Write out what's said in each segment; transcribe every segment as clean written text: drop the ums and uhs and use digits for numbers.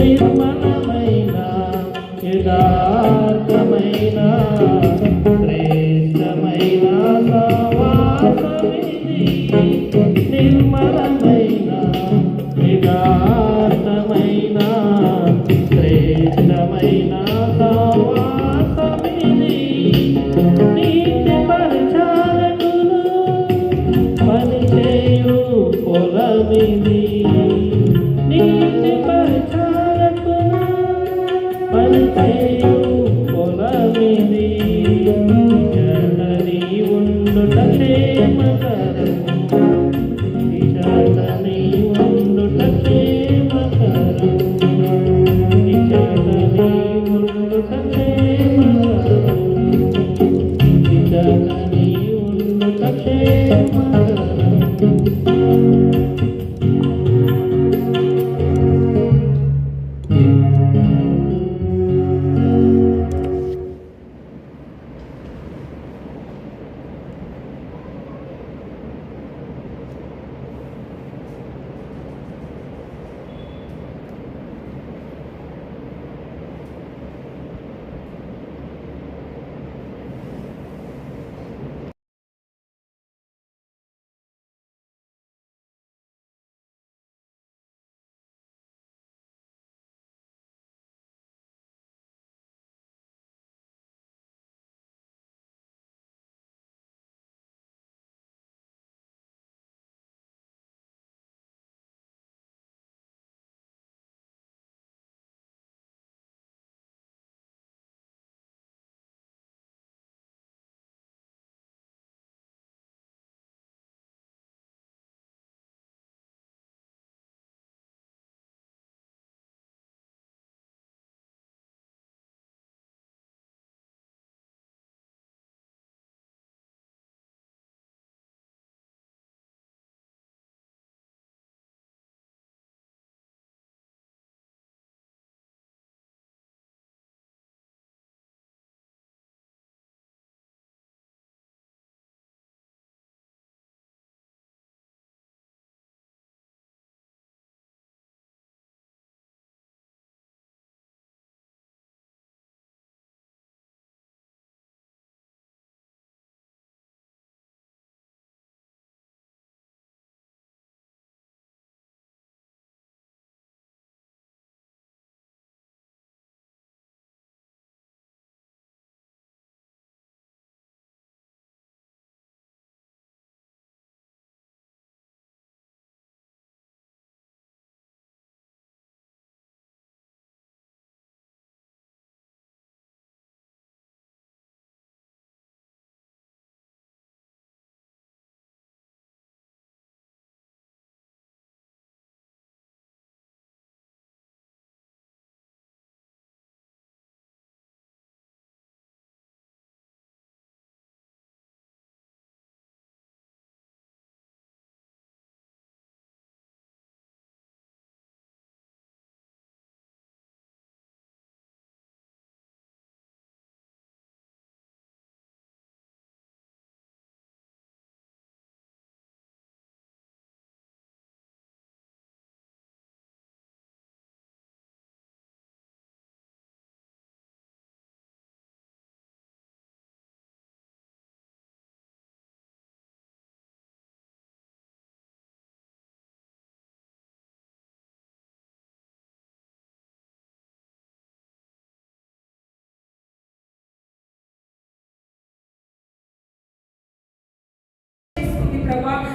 నిర్మలమైన యథార్థమైన శ్రేష్టమైన సవాసమిది నిర్మలమైన యథార్థమైన శ్రేష్టమైన సవాసమిది నీతి పరిచారకులు పనిచేయు పొలమిది నీతి పరిచారకులు పనిచేయు పొలమిది జనని ఉండుట క్షేమకరం జనని ఉండుట క్షేమకరం జనని ఉండుట క్షేమకరం జనని ఉండుట క్షేమకరం.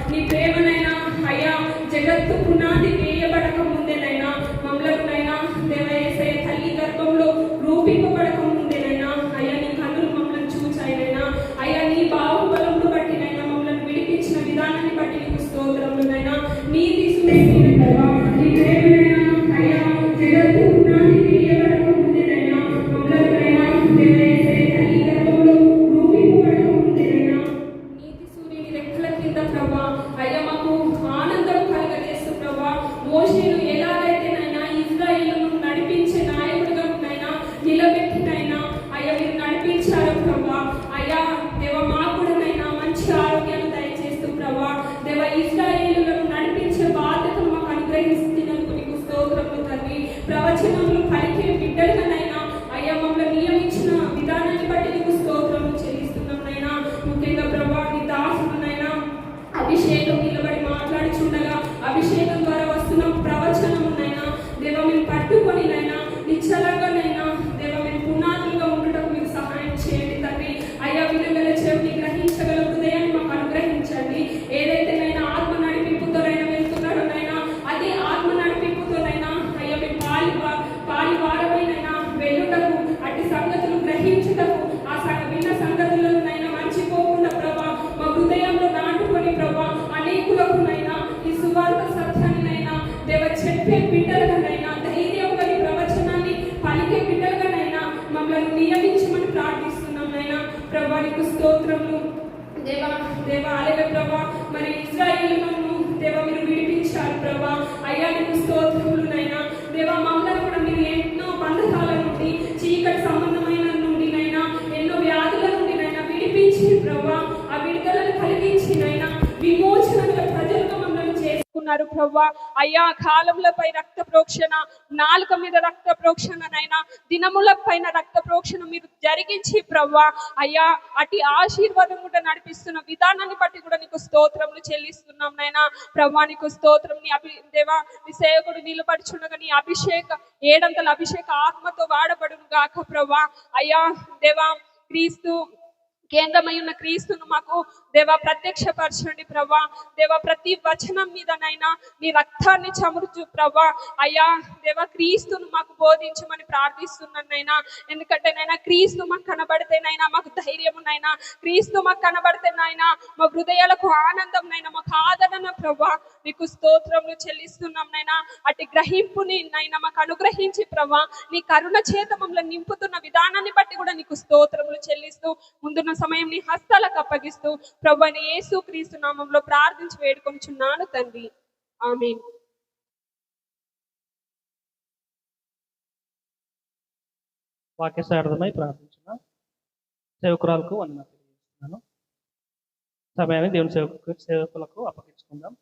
నీ ప్రేమనైనా అయ్యా జగత్తు పునాదికి రూపింపబడక ముందేనైనా అయ్యా నీ కన్నులు మమ్మల్ని చూచాయినైనా అయ్యా నీ బాహుబలమును బట్టినైనా మమ్మల్ని విడిపించిన విధానాన్ని బట్టి నీకు స్తోత్రములనైనా నీతి సునీతిని ప్రభా నీ ప్రేమనైనా అయ్యా జగత్తు పునాది వేయబడక ముందేనైనా మమ్మల్నైనా దేవయేసే తల్లి గర్భంలో రూపింపబడక ముందేనైనా నీతి సూర్యుని రెక్కల కింద ప్రభా అయ్యా మాకు ఆనందం కలగజేస్తూ ప్రభా మోషేను ఎలాగైతేనైనా ఇశ్రాయేలును నడిపించే నాయకుడుగానైనా నిలబెట్టినైనా అయ్యా మీరు నడిపించారు ప్రభా అయ్యా దేవ మాకు కూడానైనా మంచి ఆరోగ్యాన్ని దయచేస్తూ ప్రభా దేవ ఇశ్రాయేలులను నడిపించే బాధ్యతను మాకు అనుగ్రహిస్తున్నందుకు నీకు స్తోత్రములు తండ్రి ప్రవచనములు పలికే బిడ్డలుగానైనా అయ్యా మమ్మల్ని నియమించిన విధానాన్ని బట్టి నీకు స్తోత్రములు చెల్లిస్తున్నాం నైనా ముఖ్యంగా ప్రభా నీ దాసుడునైనా అభిషేకం నిలబడి మాట్లాడుచుండగా అభిషేకం ద్వారా వస్తున్న ప్రవచనమునైనా దేవ మేము పట్టుకొని నైనా నిశ్చలంగానైనా దేవ మేము పునాదులుగా ఉండటం మీకు సహాయం చేయండి తండ్రి అయ్యా వినగల చెవిని గ్రహించగల హృదయాన్ని మాకు అనుగ్రహించండి ఏదైతేనైనా ఆత్మ నడిపింపుతోనైనా వెళ్తున్నాడో నైనా అదే ఆత్మ నడిపింపుతోనైనా అయ్యా మేము పాలివారమైనైనా వెళ్ళుటకు అట్టి సంగతులు గ్రహించుటకు విన్న సంగతులనైనా మర్చిపోకుండా ప్రభా మా హృదయంలో నాటుకొని ప్రభా అనేకులకునైనా ఈ సువార్త సత్యాన్నినైనా దేవ చెప్పే బిడ్డలుగానైనా ధైర్యం కలిగి ప్రవచనాన్ని పలికే బిడ్డలుగానైనా మమ్మల్ని నియమించమని ప్రార్థిస్తున్నాం నైనా ప్రభా నీకు స్తోత్రములు దేవా అలాగే ప్రభా మరి ఇశ్రాయేలును దేవ మీరు విడిపించారు ప్రభా అయ్యా నీకు స్తోత్రములు నైనా దేవా మమ్మల్ని కూడా మీరు ఎన్నో బంధకాల నుండి చీకటి సంబంధమైన నుండి నైనా ఎన్నో వ్యాధుల నుండి నైనా విడిపించి ప్రభా ఆ విడుదలను కలిగించినైనా విమోచనగా ప్రజలుగా మమ్మల్ని చేసుకున్నారు ప్రభా అయ్యా కాలములపై రక్త ప్రోక్షణ నాలుక మీద రక్త ప్రోక్షణనైనా దినముల పైన రక్త ప్రోక్షణ మీరు జరిగించి ప్రభా అయ్యా అటు ఆశీర్వాదం కూడా నడిపిస్తున్న విధానాన్ని బట్టి కూడా నీకు స్తోత్రములు చెల్లిస్తున్నాం నైనా ప్రభా నీకు స్తోత్రం దేవా నీ సేవకుడు నిలబడుచుండగా నీ ఏడంతల అభిషేక ఆత్మతో వాడబడును గాక ప్రభా అయ్యా దేవా క్రీస్తు కేంద్రమై ఉన్న క్రీస్తును మాకు దేవా ప్రత్యక్షపరచండి ప్రభా దేవా ప్రతి వచనం మీదనైనా నీ రక్తాన్ని చమురుచు ప్రభా అయ్యా దేవా క్రీస్తును మాకు బోధించమని ప్రార్థిస్తున్నానైనా ఎందుకంటే నైనా క్రీస్తు మాకు కనబడితేనైనా మాకు ధైర్యమునైనా క్రీస్తు మాకు కనబడితేనైనా మా హృదయాలకు ఆనందం నైనా మాకు ఆదరణ ప్రభా నీకు స్తోత్రములు చెల్లిస్తున్నాం నైనా అటు గ్రహింపుని నైనా మాకు అనుగ్రహించి ప్రభా నీ కరుణ చేత మమ్మల్ని నింపుతున్న విధానాన్ని బట్టి కూడా నీకు స్తోత్రములు చెల్లిస్తూ ముందున్న సమయం నీ హస్తాలకు అప్పగిస్తూ ప్రభువైన యేసు క్రీస్తు నామములో ప్రార్థించి వేడుకొనుచున్నాను తండ్రి ఆమేన్. వాక్య సార్థమై ప్రార్థించిన సేవకురాలకు వందనాలు తెలియజేస్తున్నాను. సమయాన్ని దేవుని సేవకులకు అప్పగించుకుందాం.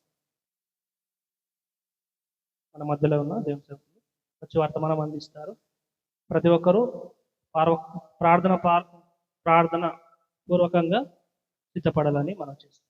మన మధ్యలో ఉన్న దేవుని సేవకులు వచ్చి వర్తమానం అందిస్తారు. ప్రతి ఒక్కరూ ప్రార్థన పూర్వకంగా సిద్ధపడాలని మనం చేస్తాం.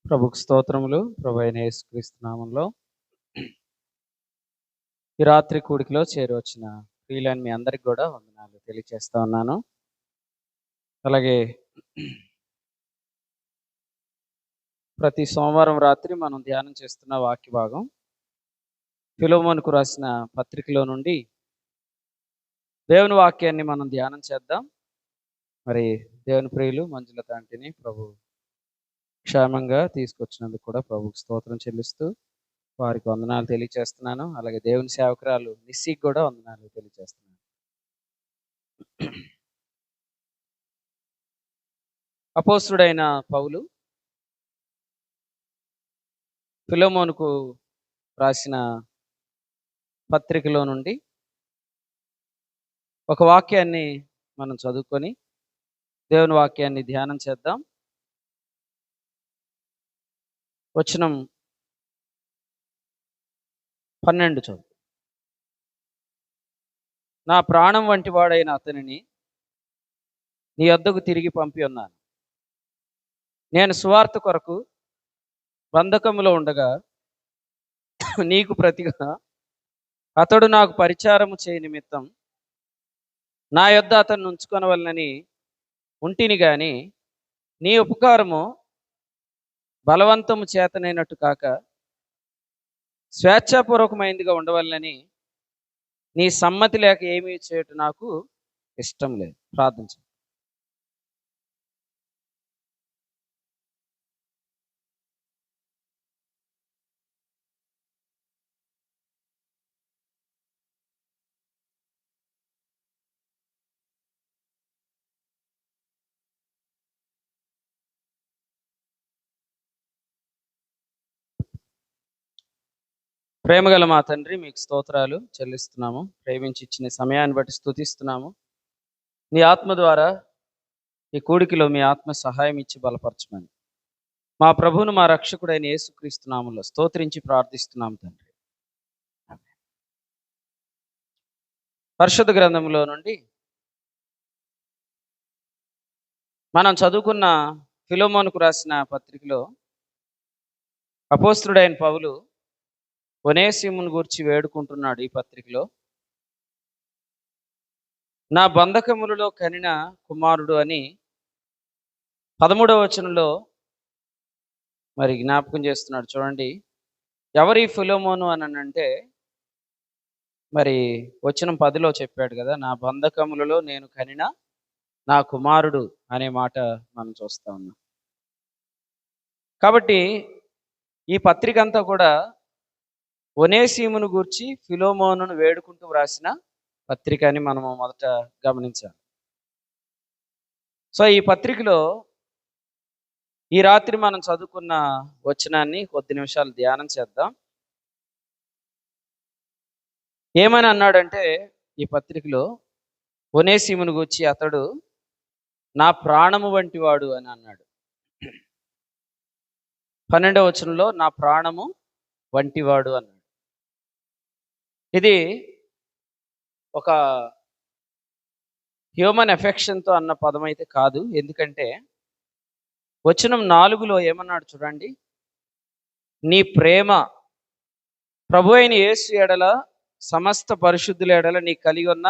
ప్రభుకు స్తోత్రములు. ప్రభు అయిన యేసుక్రీస్తు నామంలో ఈ రాత్రి కూడికలో చేరవచ్చిన ప్రియులైన మీ అందరికి కూడా వందనాలు తెలియజేస్తా ఉన్నాను. అలాగే ప్రతి సోమవారం రాత్రి మనం ధ్యానం చేస్తున్న వాక్య భాగం ఫిలోమోనుకు రాసిన పత్రికలో నుండి దేవుని వాక్యాన్ని మనం ధ్యానం చేద్దాం. మరి దేవుని ప్రియులు మంజులత ఆంటీని ప్రభు క్షేమంగా తీసుకొచ్చినందుకు కూడా ప్రభుకు స్తోత్రం చెల్లిస్తూ వారికి వందనాలు తెలియజేస్తున్నాను. అలాగే దేవుని సేవకురాలు నిస్సికి కూడా వందనాలు తెలియజేస్తున్నాను. అపోస్తుడైన పౌలు ఫిలోమోనుకు రాసిన పత్రికలో నుండి ఒక వాక్యాన్ని మనం చదువుకొని దేవుని వాక్యాన్ని ధ్యానం చేద్దాం. వచనం 12 చదువు. నా ప్రాణం వంటి వాడైన అతనిని నీ వద్దకు తిరిగి పంపి ఉన్నాను. నేను సువార్త కొరకు బంధకములో ఉండగా నీకు ప్రతిగా అతడు నాకు పరిచారము చేయ నిమిత్తం నా యొద్ద అతన్ని ఉంచుకొనవలనని ఉంటిని గాని నీ ఉపకారము బలవంతము చేతనైనట్టు కాక స్వేచ్ఛాపూర్వకమైనదిగా ఉండవలనని నీ సమ్మతి లేక ఏమీ చేయటం నాకు ఇష్టం లేదు. ప్రార్థించు. ప్రేమగల మా తండ్రి, మీకు స్తోత్రాలు చెల్లిస్తున్నాము. ప్రేమించి ఇచ్చిన సమయాన్ని బట్టి స్తుతిస్తున్నాము. నీ ఆత్మ ద్వారా ఈ కూడికిలో మీ ఆత్మ సహాయం ఇచ్చి బలపరచమని మా ప్రభువును మా రక్షకుడైన యేసుక్రీస్తు నామములో స్తోత్రించి ప్రార్థిస్తున్నాం తండ్రి. పరిశుద్ధ గ్రంథంలో నుండి మనం చదువుకున్న ఫిలోమోనుకు రాసిన పత్రికలో అపోస్తలుడైన పౌలు ఒనేసిమును గూర్చి వేడుకుంటున్నాడు. ఈ పత్రికలో నా బంధకములలో కనిన కుమారుడు అని 13వ వచనంలో మరి జ్ఞాపకం చేస్తున్నాడు. చూడండి, ఎవరి ఫిలోమోను అని అంటే మరి వచనం 10లో చెప్పాడు కదా, నా బంధకములలో నేను కనిన నా కుమారుడు అనే మాట మనం చూస్తా ఉన్నాం. కాబట్టి ఈ పత్రిక అంతా కూడా ఒనేసిమును గూర్చి ఫిలోమోనును వేడుకుంటూ వ్రాసిన పత్రిక అని మనము మొదట గమనించాలి. సో ఈ పత్రికలో ఈ రాత్రి మనం చదువుకున్న వచనాన్ని కొద్ది నిమిషాలు ధ్యానం చేద్దాం. ఏమని అన్నాడంటే ఈ పత్రికలో ఒనేసిమును గూర్చి అతడు నా ప్రాణము వంటి వాడు అని అన్నాడు. 12వ వచనంలో నా ప్రాణము వంటివాడు అన్నాడు. ఇది ఒక హ్యూమన్ ఎఫెక్షన్తో అన్న పదం అయితే కాదు. ఎందుకంటే వచనం 4లో ఏమన్నాడు చూడండి, నీ ప్రేమ ప్రభు అయిన యేసు ఎడల సమస్త పరిశుద్ధుల ఎడల నీ కలిగి ఉన్న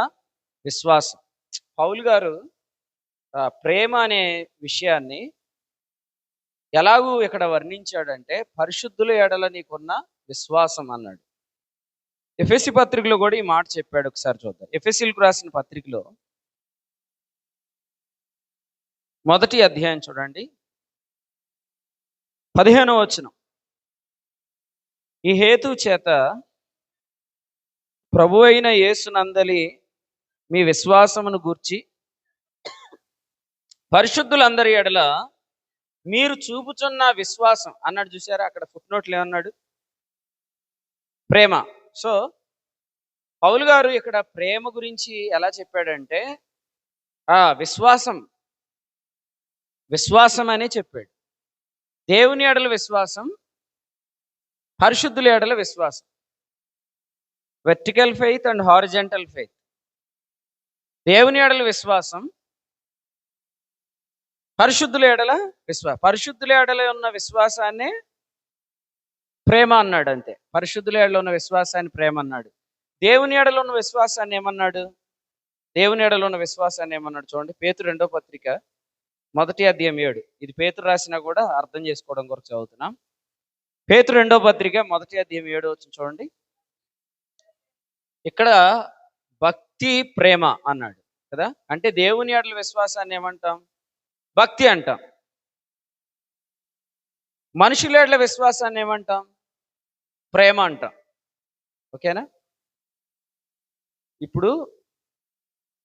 విశ్వాసం. పౌలు గారు ప్రేమ అనే విషయాన్ని ఎలాగూ ఇక్కడ వర్ణించాడంటే పరిశుద్ధుల ఎడల నీకున్న విశ్వాసం అన్నాడు. ఎఫెసీ పత్రికలో కూడా ఈ మాట చెప్పాడు. ఒకసారి చూద్దాం. ఎఫెసీలకు రాసిన పత్రికలో 1వ అధ్యాయం చూడండి, 15వ వచనం. ఈ హేతు చేత ప్రభు అయిన యేసునందలి మీ విశ్వాసమును గూర్చి పరిశుద్ధులందరి ఎడల మీరు చూపుచున్న విశ్వాసం అన్నాడు. చూసారా, అక్కడ ఫుట్నోట్లు ఏమన్నాడు? ప్రేమ. సో పౌలు గారు ఇక్కడ ప్రేమ గురించి ఎలా చెప్పాడంటే విశ్వాసం అనే చెప్పాడు. దేవుని ఎడల విశ్వాసం, పరిశుద్ధుల ఎడల విశ్వాసం. Vertical faith and horizontal faith. దేవుని ఎడల విశ్వాసం, పరిశుద్ధుల ఎడల విశ్వాసం. పరిశుద్ధుల ఎడల ఉన్న విశ్వాసాన్ని ప్రేమ అన్నాడు. అంతే. పరిశుద్ధుల ఎడల ఉన్న విశ్వాసాన్ని ప్రేమ అన్నాడు. దేవుని ఎడల ఉన్న విశ్వాసాన్ని ఏమన్నాడు? దేవుని ఎడల ఉన్న విశ్వాసాన్ని ఏమన్నాడు చూడండి. పేతురు 2వ పత్రిక 1వ అధ్యాయం 7. ఇది పేతురు రాసినా కూడా అర్థం చేసుకోవడం కొరకు చదువుతున్నాం. పేతురు 2వ పత్రిక 1వ అధ్యాయం 7 వచ్చింది చూడండి. ఇక్కడ భక్తి ప్రేమ అన్నాడు కదా. అంటే దేవుని ఎడల విశ్వాసాన్ని ఏమంటాం? భక్తి అంటాం. మనుషుల ఎడల విశ్వాసాన్ని ఏమంటాం? ప్రేమ అంటాం. ఓకేనా? ఇప్పుడు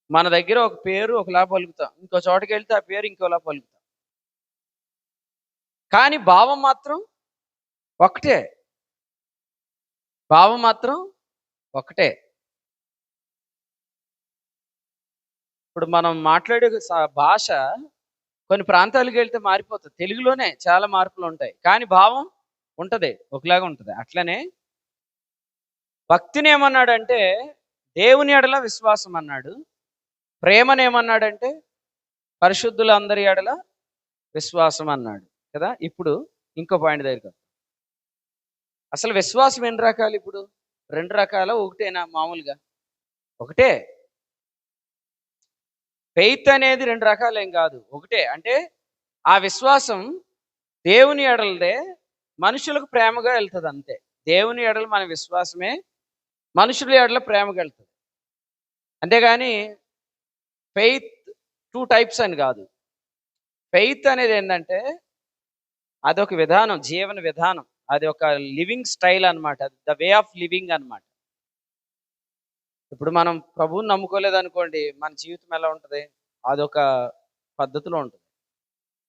మన దగ్గర ఒక పేరు ఒకలా పలుకుతాం, ఇంకో చోటకి వెళ్తే ఆ పేరు ఇంకోలా పలుకుతాం, కానీ భావం మాత్రం ఒకటే. భావం మాత్రం ఒకటే. ఇప్పుడు మనం మాట్లాడే భాష కొన్ని ప్రాంతాలకు వెళ్తే మారిపోతుంది. తెలుగులోనే చాలా మార్పులు ఉంటాయి, కానీ భావం ఉంటుంది, ఒకలాగా ఉంటుంది. అట్లనే భక్తిని ఏమన్నాడంటే దేవుని ఎడల విశ్వాసం అన్నాడు. ప్రేమను ఏమన్నాడంటే పరిశుద్ధులందరి ఎడల విశ్వాసం అన్నాడు కదా. ఇప్పుడు ఇంకో పాయింట్ దగ్గర, అసలు విశ్వాసం ఎన్ని రకాలు? ఇప్పుడు 2 రకాల, ఒకటేనా? మామూలుగా ఒకటే. ఫెయిత్ అనేది 2 రకాలు ఏం కాదు, ఒకటే. అంటే ఆ విశ్వాసం దేవుని ఎడలదే, మనుషులకు ప్రేమగా వెళ్తుంది అంతే. దేవుని ఎడల మన విశ్వాసమే మనుషుల ఎడల ప్రేమగా వెళ్తుంది. అంతేగాని ఫెయిత్ 2 టైప్స్ అని కాదు. ఫెయిత్ అనేది ఏంటంటే అదొక విధానం, జీవన విధానం, అది ఒక లివింగ్ స్టైల్ అన్నమాట, ద వే ఆఫ్ లివింగ్ అన్నమాట. ఇప్పుడు మనం ప్రభువుని నమ్ముకోలేదు అనుకోండి, మన జీవితం ఎలా ఉంటుంది? అదొక పద్ధతిలో ఉంటుంది.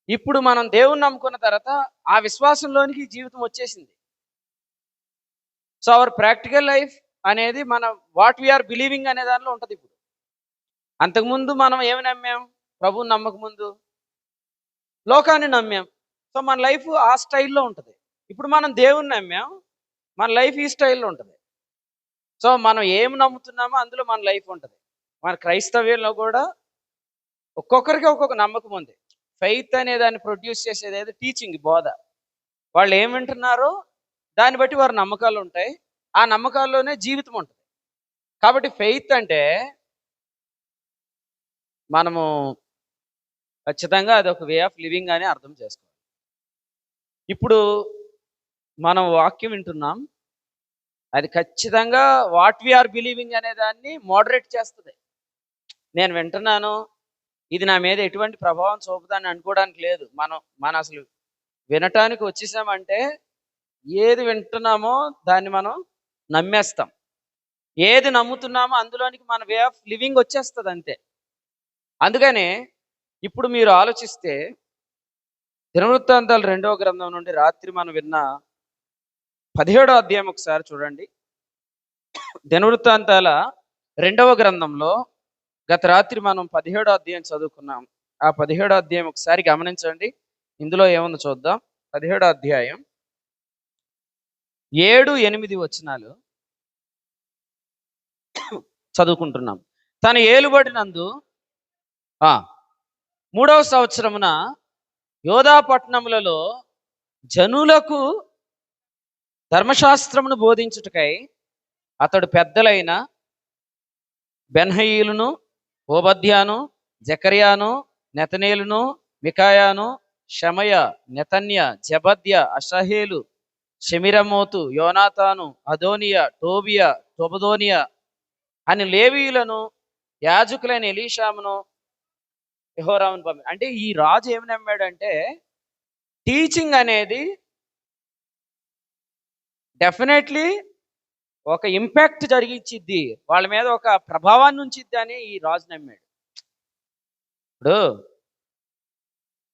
ఇప్పుడు మనం దేవుని నమ్ముకున్న తర్వాత ఆ విశ్వాసంలోనికి జీవితం వచ్చేసింది. సో అవర్ ప్రాక్టికల్ లైఫ్ అనేది మన వాట్ వీఆర్ బిలీవింగ్ అనే దానిలో ఉంటుంది. ఇప్పుడు అంతకుముందు మనం ఏమి నమ్మాం? ప్రభువుని నమ్మక ముందు లోకాన్ని నమ్మాం. సో మన లైఫ్ ఆ స్టైల్లో ఉంటుంది. ఇప్పుడు మనం దేవుని నమ్మాం, మన లైఫ్ ఈ స్టైల్లో ఉంటుంది. సో మనం ఏమి నమ్ముతున్నామో అందులో మన లైఫ్ ఉంటుంది. మన క్రైస్తవ్యంలో కూడా ఒక్కొక్కరికి ఒక్కొక్క నమ్మకం ఉంది. ఫెయిత్ అనే దాన్ని ప్రొడ్యూస్ చేసేది ఏదో టీచింగ్, బోధ. వాళ్ళు ఏం వింటున్నారో దాన్ని బట్టి వారి నమ్మకాలు ఉంటాయి. ఆ నమ్మకాల్లోనే జీవితం ఉంటుంది. కాబట్టి ఫెయిత్ అంటే మనము ఖచ్చితంగా అది ఒక వే ఆఫ్ లివింగ్ అని అర్థం చేసుకోవాలి. ఇప్పుడు మనం వాక్యం వింటున్నాం, అది ఖచ్చితంగా వాట్ వీఆర్ బిలీవింగ్ అనే దాన్ని మోడరేట్ చేస్తుంది. నేను వింటున్నాను, ఇది నా మీద ఎటువంటి ప్రభావం చూపుదని అనుకోవడానికి లేదు. మన అసలు వినటానికి వచ్చేసామంటే ఏది వింటున్నామో దాన్ని మనం నమ్మేస్తాం. ఏది నమ్ముతున్నామో అందులోనికి మన వే ఆఫ్ లివింగ్ వచ్చేస్తుంది అంతే. అందుకనే ఇప్పుడు మీరు ఆలోచిస్తే దినవృత్తాంతాలు 2వ గ్రంథం నుండి రాత్రి మనం విన్న 17వ అధ్యాయం ఒకసారి చూడండి. దినవృత్తాంతాల 2వ గ్రంథంలో గత రాత్రి మనం 17వ అధ్యాయం చదువుకున్నాం. ఆ 17వ అధ్యాయం ఒకసారి గమనించండి. ఇందులో ఏముందో చూద్దాం. 17వ అధ్యాయం 7-8 వచనాలు చదువుకుంటున్నాం. తన ఏలుబడినందు 3వ సంవత్సరమున యోధా పట్టణములలో జనులకు ధర్మశాస్త్రమును బోధించుటకై అతడు పెద్దలైన బెన్హయీలును, ఓబద్యాను, జకర్యాను, నెతనేలును, మికాయాను, షమయ, నెతన్య, జబద్య, అషహేలు, షెమిరమోతు, యోనాతాను, అదోనియా, టోబియా, టొబదోనియా అని లేవీయులను, యాజకులైన ఎలీషామును, యెహోరామును పంపి. అంటే ఈ రాజు ఏమి నమ్మాడంటే టీచింగ్ అనేది డెఫినెట్లీ ఒక ఇంపాక్ట్ జరిగించిద్ది, వాళ్ళ మీద ఒక ప్రభావాన్ని ఉంచిద్ది అని ఈ రాజు నమ్మాడు. ఇప్పుడు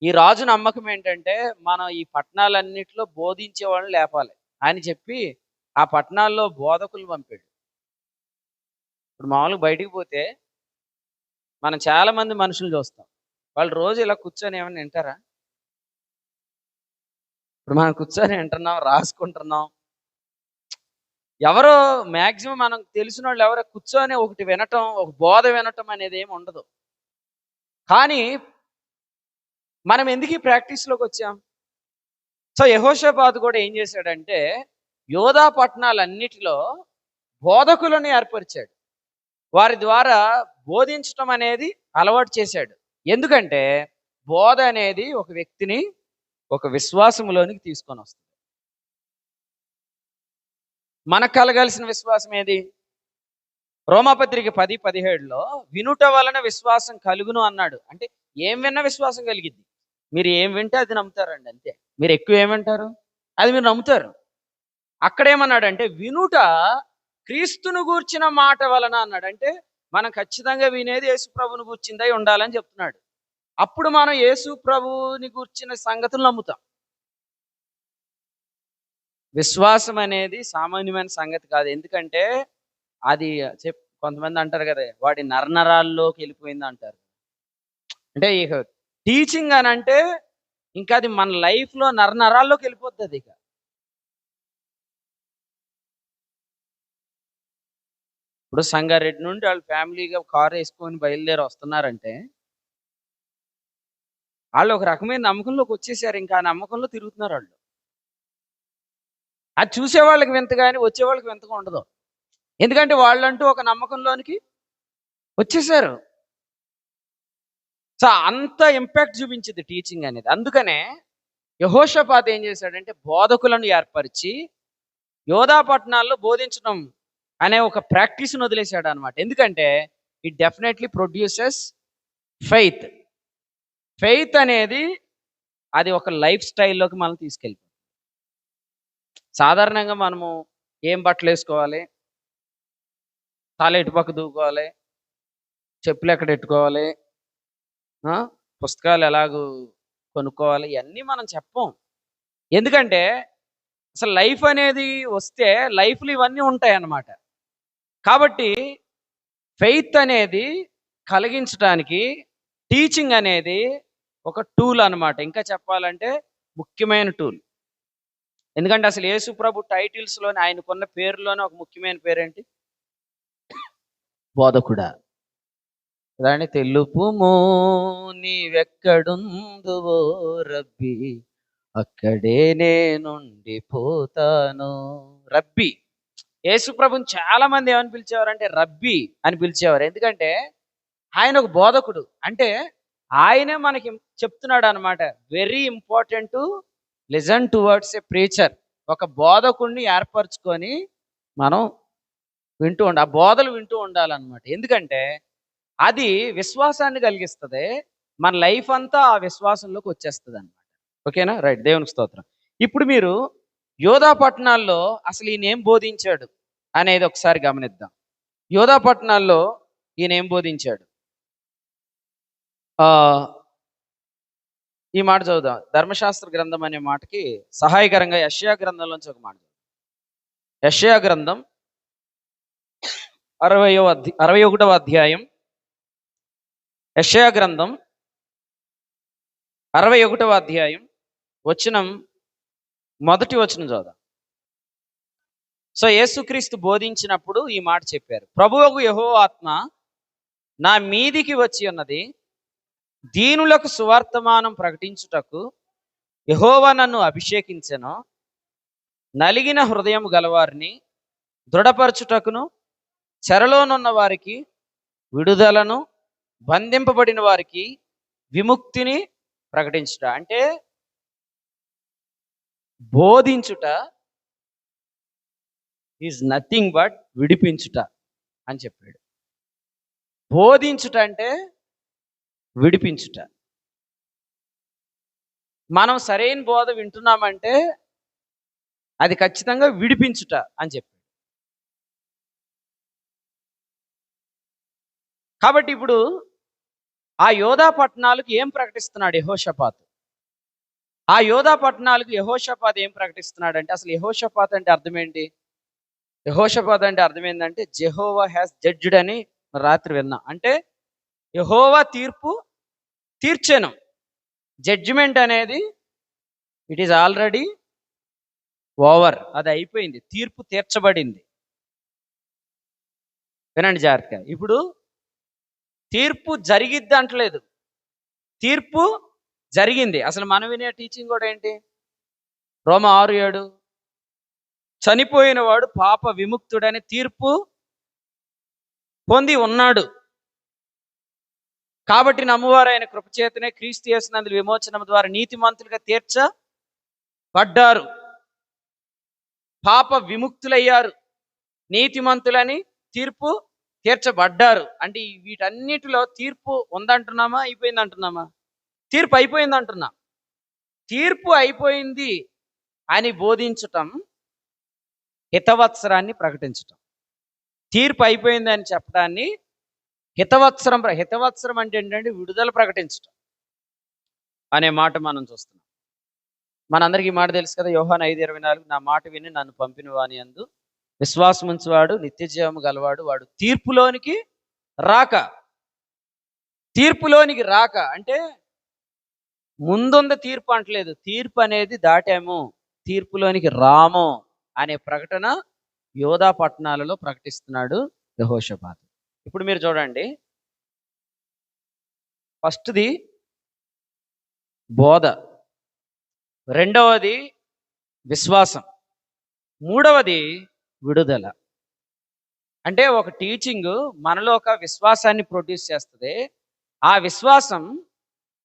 ఈ రాజు నమ్మకం ఏంటంటే మనం ఈ పట్టణాలన్నిటిలో బోధించే వాళ్ళని లేపాలి అని చెప్పి ఆ పట్టణాల్లో బోధకులు పంపాడు. ఇప్పుడు మామూలుగా బయటికి పోతే మనం చాలా మంది మనుషులు చూస్తాం, వాళ్ళు రోజు ఇలా కూర్చొని ఏమన్నా వింటారా? ఇప్పుడు మనం కూర్చొని వింటున్నాం, రాసుకుంటున్నాం. ఎవరో మ్యాక్సిమం మనం తెలిసిన వాళ్ళు ఎవరో కూర్చొని ఒకటి వినటం, ఒక బోధ వినటం అనేది ఏమి ఉండదు. కానీ మనం ఎందుకు ఈ ప్రాక్టీస్లోకి వచ్చాం? సో యెహోషాపాతు కూడా ఏం చేశాడంటే యోధా పట్టణాలన్నిటిలో బోధకులను ఏర్పరిచాడు. వారి ద్వారా బోధించటం అనేది అలవాటు చేశాడు. ఎందుకంటే బోధ అనేది ఒక వ్యక్తిని ఒక విశ్వాసంలోనికి తీసుకొని వస్తుంది. మనకు కలగాల్సిన విశ్వాసం ఏది? రోమాపత్రిక 10:17లో వినుట వలన విశ్వాసం కలుగును అన్నాడు. అంటే ఏం విన్నా విశ్వాసం కలిగిద్ది. మీరు ఏం వింటే అది నమ్ముతారండి, అంతే. మీరు ఎక్కువ ఏం వింటారు అది మీరు నమ్ముతారు. అక్కడేమన్నాడంటే వినుట క్రీస్తును గూర్చిన మాట వలన అన్నాడు. అంటే మనం ఖచ్చితంగా వినేది యేసు ప్రభువుని గూర్చిందై ఉండాలని చెప్తున్నాడు. అప్పుడు మనం యేసు ప్రభువుని గూర్చిన సంగతులు నమ్ముతాం. విశ్వాసం అనేది సామాన్యమైన సంగతి కాదు. ఎందుకంటే అది కొంతమంది అంటారు కదా, వాడి నరనరాల్లోకి వెళ్ళిపోయింది అంటారు. అంటే ఇక టీచింగ్ అని అంటే ఇంకా అది మన లైఫ్లో నరనరాల్లోకి వెళ్ళిపోతుంది. ఇక ఇప్పుడు సంగారెడ్డి నుండి వాళ్ళు ఫ్యామిలీగా కారు వేసుకొని బయలుదేరి వస్తున్నారంటే వాళ్ళు ఒక రకమైన నమ్మకంలోకి వచ్చేసారు. ఇంకా ఆ నమ్మకంలో తిరుగుతున్నారు వాళ్ళు. అది చూసే వాళ్ళకి వింత కానీ వచ్చే వాళ్ళకి వింతగా ఉండదు. ఎందుకంటే వాళ్ళంటూ ఒక నమ్మకంలోనికి వచ్చేసారు. సో అంత ఇంపాక్ట్ చూపించింది టీచింగ్ అనేది. అందుకనే యెహోషాపాతు ఏం చేశాడంటే బోధకులను ఏర్పరిచి యోధా పట్టణాల్లో బోధించడం అనే ఒక ప్రాక్టీస్ని వదిలేశాడు అనమాట. ఎందుకంటే it definitely produces faith. Faith అనేది అది ఒక లైఫ్ స్టైల్లోకి మనం తీసుకెళ్ళిపోతుంది. సాధారణంగా మనము ఏం బట్టలు వేసుకోవాలి, తల ఎటుపక్క దూకోవాలి, చెప్పులు ఎక్కడ పెట్టుకోవాలి, పుస్తకాలు ఎలాగూ కొనుక్కోవాలి, ఇవన్నీ మనం చెప్పం. ఎందుకంటే అసలు లైఫ్ అనేది వస్తే లైఫ్లో ఇవన్నీ ఉంటాయి అన్నమాట. కాబట్టి ఫెయిత్ అనేది కలిగించడానికి టీచింగ్ అనేది ఒక టూల్ అన్నమాట. ఇంకా చెప్పాలంటే ముఖ్యమైన టూల్. ఎందుకంటే అసలు యేసు ప్రభు టైటిల్స్లోని ఆయనకున్న పేరులోనే ఒక ముఖ్యమైన పేరేంటి? బోధకుడా. దాన్ని తెలుపుమో నీవెక్కడుందువో రబ్బీ, అక్కడే నేనుండిపోతాను. రబ్బీ. యేసు ప్రభుని చాలా మంది ఏమని పిలిచేవారంటే రబ్బీ అని పిలిచేవారు. ఎందుకంటే ఆయన ఒక బోధకుడు. అంటే ఆయనే మనకి చెప్తున్నాడు అనమాట. Very important to listen towards a preacher. ఒక బోధకుడిని ఏర్పరచుకొని మనం వింటూ ఆ బోధలు వింటూ ఉండాలన్నమాట. ఎందుకంటే అది విశ్వాసాన్ని కలిగిస్తుంది. మన లైఫ్ అంతా ఆ విశ్వాసంలోకి వచ్చేస్తుంది అనమాట. ఓకేనా? రైట్. దేవునికి స్తోత్రం. ఇప్పుడు మీరు యోధా పట్టణాల్లో అసలు ఈయన ఏం బోధించాడు అనేది ఒకసారి గమనిద్దాం. యోధా పట్టణాల్లో ఈయన ఏం బోధించాడు? ఈ మాట చదువుదాం. ధర్మశాస్త్ర గ్రంథం అనే మాటకి సహాయకరంగా యెషయా గ్రంథంలోంచి ఒక మాట. యెషయా గ్రంథం 61వ అధ్యాయం. యెషయా గ్రంథం 61వ అధ్యాయం మొదటి వచనం చదువుదాం. సో యేసుక్రీస్తు బోధించినప్పుడు ఈ మాట చెప్పారు. ప్రభువగు యెహోవా ఆత్మ నా మీదికి వచ్చి ఉన్నది, దీనులకు సువార్తమానం ప్రకటించుటకు యెహోవా నన్ను అభిషేకించెను, నలిగిన హృదయం గలవారిని దృఢపరచుటకును, చెరలోనున్న వారికి విడుదలను, బంధింపబడిన వారికి విముక్తిని ప్రకటించుట. అంటే బోధించుట ఈజ్ నథింగ్ బట్ విడిపించుట అని చెప్పాడు. బోధించుట అంటే విడిపించుట. మనం సరైన బోధ వింటున్నామంటే అది ఖచ్చితంగా విడిపించుట అని చెప్పాడు. కాబట్టి ఇప్పుడు ఆ యోధా పట్టణాలకు ఏం ప్రకటిస్తున్నాడు యెహోషాపాతు? ఆ యోధా పట్టణాలకు యెహోషాపాతు ఏం ప్రకటిస్తున్నాడు అంటే, అసలు యెహోషాపాతు అంటే అర్థం ఏంటి? యెహోషాపాతు అంటే అర్థం ఏంటంటే జెహోవా హ్యాస్ జడ్జ్డ్ అని రాత్రి విన్నా. అంటే యెహోవా తీర్పు తీర్చెను. జడ్జిమెంట్ అనేది ఇట్ ఈజ్ ఆల్రెడీ ఓవర్. అది అయిపోయింది. తీర్పు తీర్చబడింది. వినండి జాగ్రత్తగా. ఇప్పుడు తీర్పు జరిగిద్ది అంటలేదు, తీర్పు జరిగింది. అసలు మనం వినే టీచింగ్ కూడా ఏంటి? రోమా 6:7 చనిపోయిన వాడు పాప విముక్తుడని తీర్పు పొంది ఉన్నాడు. కాబట్టి నమ్మువారైన కృపచేతనే క్రీస్తు యేసునందు విమోచనం ద్వారా నీతిమంతులుగా తీర్చబడ్డారు. పాప విముక్తులయ్యారు, నీతిమంతులని తీర్పు తీర్చబడ్డారు. అంటే వీటన్నిటిలో తీర్పు ఉందంటున్నామా, అయిపోయింది అంటున్నామా? తీర్పు అయిపోయింది అంటున్నాం. తీర్పు అయిపోయింది అని బోధించటం హితవత్సరాన్ని ప్రకటించటం. తీర్పు అయిపోయింది అని చెప్పడాన్ని హితవత్సరం అంటే ఏంటంటే విడుదల ప్రకటించటం అనే మాట మనం చూస్తున్నాం. మనందరికీ ఈ మాట తెలుసు కదా. యోహాను 5:24 నా మాట విని నన్ను పంపిన వాని యందు విశ్వాసం ఉంచువాడు నిత్య జీవము గలవాడు, వాడు తీర్పులోనికి రాక అంటే ముందుంది తీర్పు అంటలేదు. తీర్పు అనేది దాటాము, తీర్పులోనికి రాము అనే ప్రకటన యోధా పట్టణాలలో ప్రకటిస్తున్నాడు యెహోషాపాతు. ఇప్పుడు మీరు చూడండి, ఫస్ట్‌ది బోధ, రెండవది విశ్వాసం, మూడవది విడుదల. అంటే ఒక టీచింగ్ మనలో ఒక విశ్వాసాన్ని ప్రొడ్యూస్ చేస్తుంది. ఆ విశ్వాసం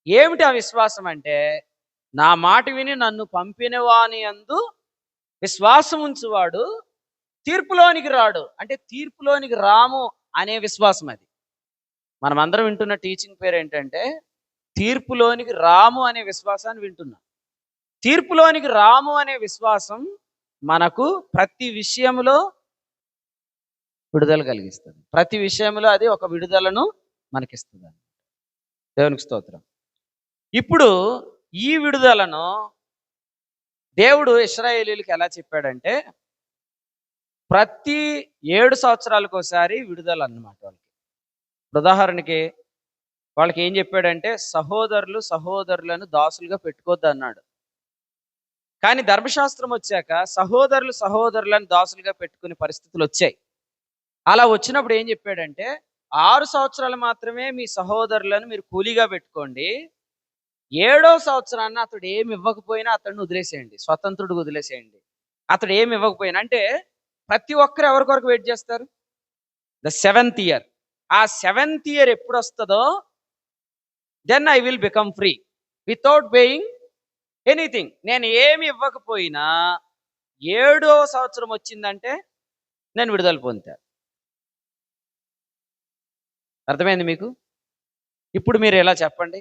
ఏమిటి? ఆ విశ్వాసం అంటే, నా మాట విని నన్ను పంపిన వాని యందు విశ్వాసం ఉంచువాడు తీర్పులోనికి రాడు. అంటే తీర్పులోనికి రాము అనే విశ్వాసం అది. మనమందరం వింటున్న టీచింగ్ పేరు ఏంటంటే, తీర్పులోనికి రాము అనే విశ్వాసాన్ని వింటున్నాం. తీర్పులోనికి రాము అనే విశ్వాసం మనకు ప్రతి విషయంలో విడుదల కలిగిస్తుంది. ప్రతి విషయంలో అది ఒక విడుదలను మనకిస్తుంది. దేవునికి స్తోత్రం. ఇప్పుడు ఈ విడుదలను దేవుడు ఇశ్రాయేలీయులకు ఎలా చెప్పాడంటే, ప్రతి 7 సంవత్సరాలకు ఒకసారి విడుదల అన్నమాట వాళ్ళకి. ఉదాహరణకి వాళ్ళకి ఏం చెప్పాడంటే, సహోదరులను దాసులుగా పెట్టుకోవద్దు అన్నాడు. కానీ ధర్మశాస్త్రం వచ్చాక సహోదరులను దాసులుగా పెట్టుకునే పరిస్థితులు వచ్చాయి. అలా వచ్చినప్పుడు ఏం చెప్పాడంటే, 6 సంవత్సరాలు మాత్రమే మీ సహోదరులను మీరు కూలీగా పెట్టుకోండి. 7వ సంవత్సరాన్ని అతడు ఏమి ఇవ్వకపోయినా అతడిని వదిలేసేయండి, స్వతంత్రుడిగా వదిలేసేయండి. అతడు ఏమి ఇవ్వకపోయినా, అంటే ప్రతి ఒక్కరు ఎవరి కొరకు వెయిట్ చేస్తారు? The 7th year. ఆ 7th ఇయర్ ఎప్పుడు వస్తుందో, then I will become free without paying anything. నేను ఏమి ఇవ్వకపోయినా 7వ సంవత్సరం వచ్చిందంటే నేను విడుదల పొందుతాను. అర్థమైంది మీకు? ఇప్పుడు మీరు ఎలా చెప్పండి,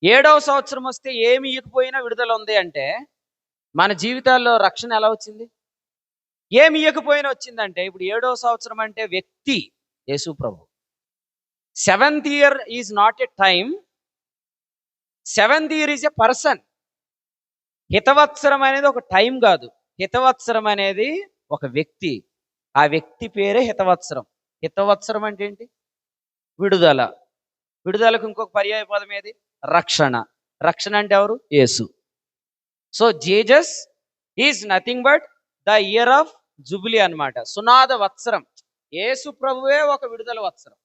7వ సంవత్సరం వస్తే ఏమి ఇవ్వకపోయినా విడుదల ఉంది అంటే, మన జీవితాల్లో రక్షణ ఎలా వచ్చింది? ఏమి ఇవ్వకపోయినా వచ్చిందంటే, ఇప్పుడు 7వ సంవత్సరం అంటే వ్యక్తి యేసు ప్రభు. 7th year is not a time, 7th year is a person. హితవత్సరం అనేది ఒక టైం కాదు, హితవత్సరం అనేది ఒక వ్యక్తి. ఆ వ్యక్తి పేరే హితవత్సరం. హితవత్సరం అంటే ఏంటి? విడుదల. విడుదలకు ఇంకొక పర్యాయ పదం ఏది? రక్షణ. రక్షణ అంటే ఎవరు? Yesu. So Jesus is nothing but the year of jubilee అన్నమాట. సునాద వత్సరం. యేసు ప్రభువే ఒక విడుదల వత్సరం.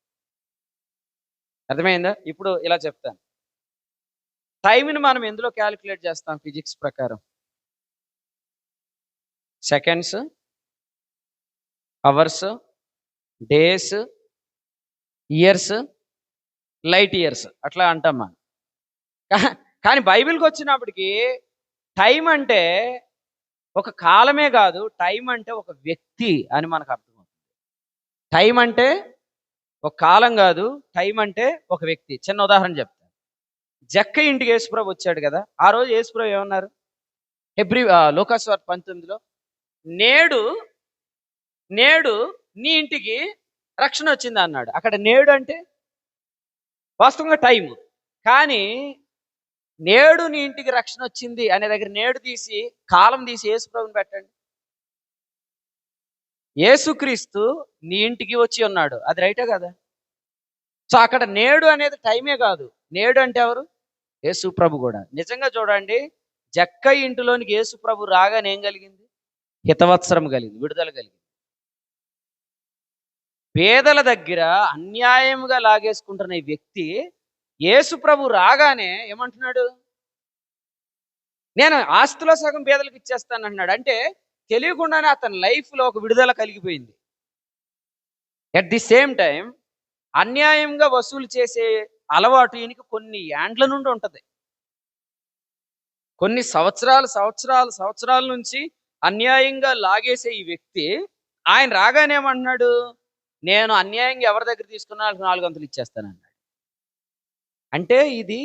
అర్థమైందా? ఇప్పుడు ఇలా చెప్తాను. టైంని మనం ఎందులో క్యాలిక్యులేట్ చేస్తాం? ఫిజిక్స్ ప్రకారం seconds, hours, days, years, light years అట్లా అంటాం మనం. కానీ బైబిల్కి వచ్చినప్పటికీ టైం అంటే ఒక కాలమే కాదు, టైం అంటే ఒక వ్యక్తి అని మనకు అర్థమవుతుంది. టైం అంటే ఒక కాలం కాదు, టైం అంటే ఒక వ్యక్తి. చిన్న ఉదాహరణ చెప్తాను. జక్క ఇంటికి యేసుప్రభు వచ్చాడు కదా, ఆ రోజు యేసుప్రభు ఏమన్నారు? లూకాసు వార్త 19లో, నేడు నీ ఇంటికి రక్షణ వచ్చింది అన్నాడు. అక్కడ నేడు అంటే వాస్తవంగా టైం. కానీ నేడు నీ ఇంటికి రక్షణ వచ్చింది అనే దగ్గర నేడు తీసి కాలం తీసి యేసుప్రభుని పెట్టండి. యేసుక్రీస్తు నీ ఇంటికి వచ్చి ఉన్నాడు, అది రైటే కదా? సో అక్కడ నేడు అనేది టైమే కాదు, నేడు అంటే ఎవరు? యేసు ప్రభు కూడా. నిజంగా చూడండి, జక్క ఇంటిలోనికి యేసు ప్రభు రాగానే ఏం కలిగింది? హితవత్సరం కలిగింది, విడుదల కలిగింది. పేదల దగ్గర అన్యాయంగా లాగేసుకుంటున్న ఈ వ్యక్తి యేసు ప్రభు రాగానే ఏమంటున్నాడు? నేను ఆస్తిలో సగం పేదలకు ఇచ్చేస్తాను అన్నాడు. అంటే తెలియకుండానే అతని లైఫ్లో ఒక విడుదల కలిగిపోయింది. ఎట్ ది సేమ్ టైం అన్యాయంగా వసూలు చేసే అలవాటు ఈయనకి కొన్ని ఏండ్ల నుండి ఉంటుంది. కొన్ని సంవత్సరాల నుంచి అన్యాయంగా లాగేసే ఈ వ్యక్తి ఆయన రాగానే ఏమంటున్నాడు? నేను అన్యాయంగా ఎవరి దగ్గర తీసుకున్నా 400 ఇచ్చేస్తానన్నాడు. అంటే ఇది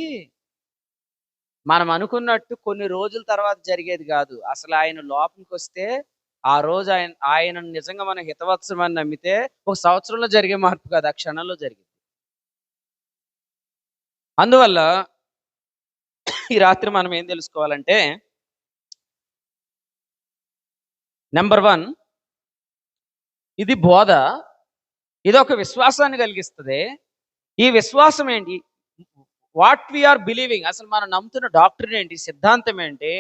మనం అనుకున్నట్టు కొన్ని రోజుల తర్వాత జరిగేది కాదు. అసలు ఆయన లోపలికి వస్తే ఆ రోజు ఆయన నిజంగా మనం హితవత్సరం అని నమ్మితే 1 సంవత్సరంలో జరిగే మార్పు కాదు, ఆ క్షణంలో జరిగింది. అందువల్ల ఈ రాత్రి మనం ఏం తెలుసుకోవాలంటే, నెంబర్ 1, ఇది బోధ, ఇది ఒక విశ్వాసాన్ని కలిగిస్తుంది. ఈ విశ్వాసం ఏంటి? వాట్ వీఆర్ బిలీవింగ్, అసలు మనం నమ్ముతున్న డాక్టర్ ఏంటి, సిద్ధాంతం ఏంటి,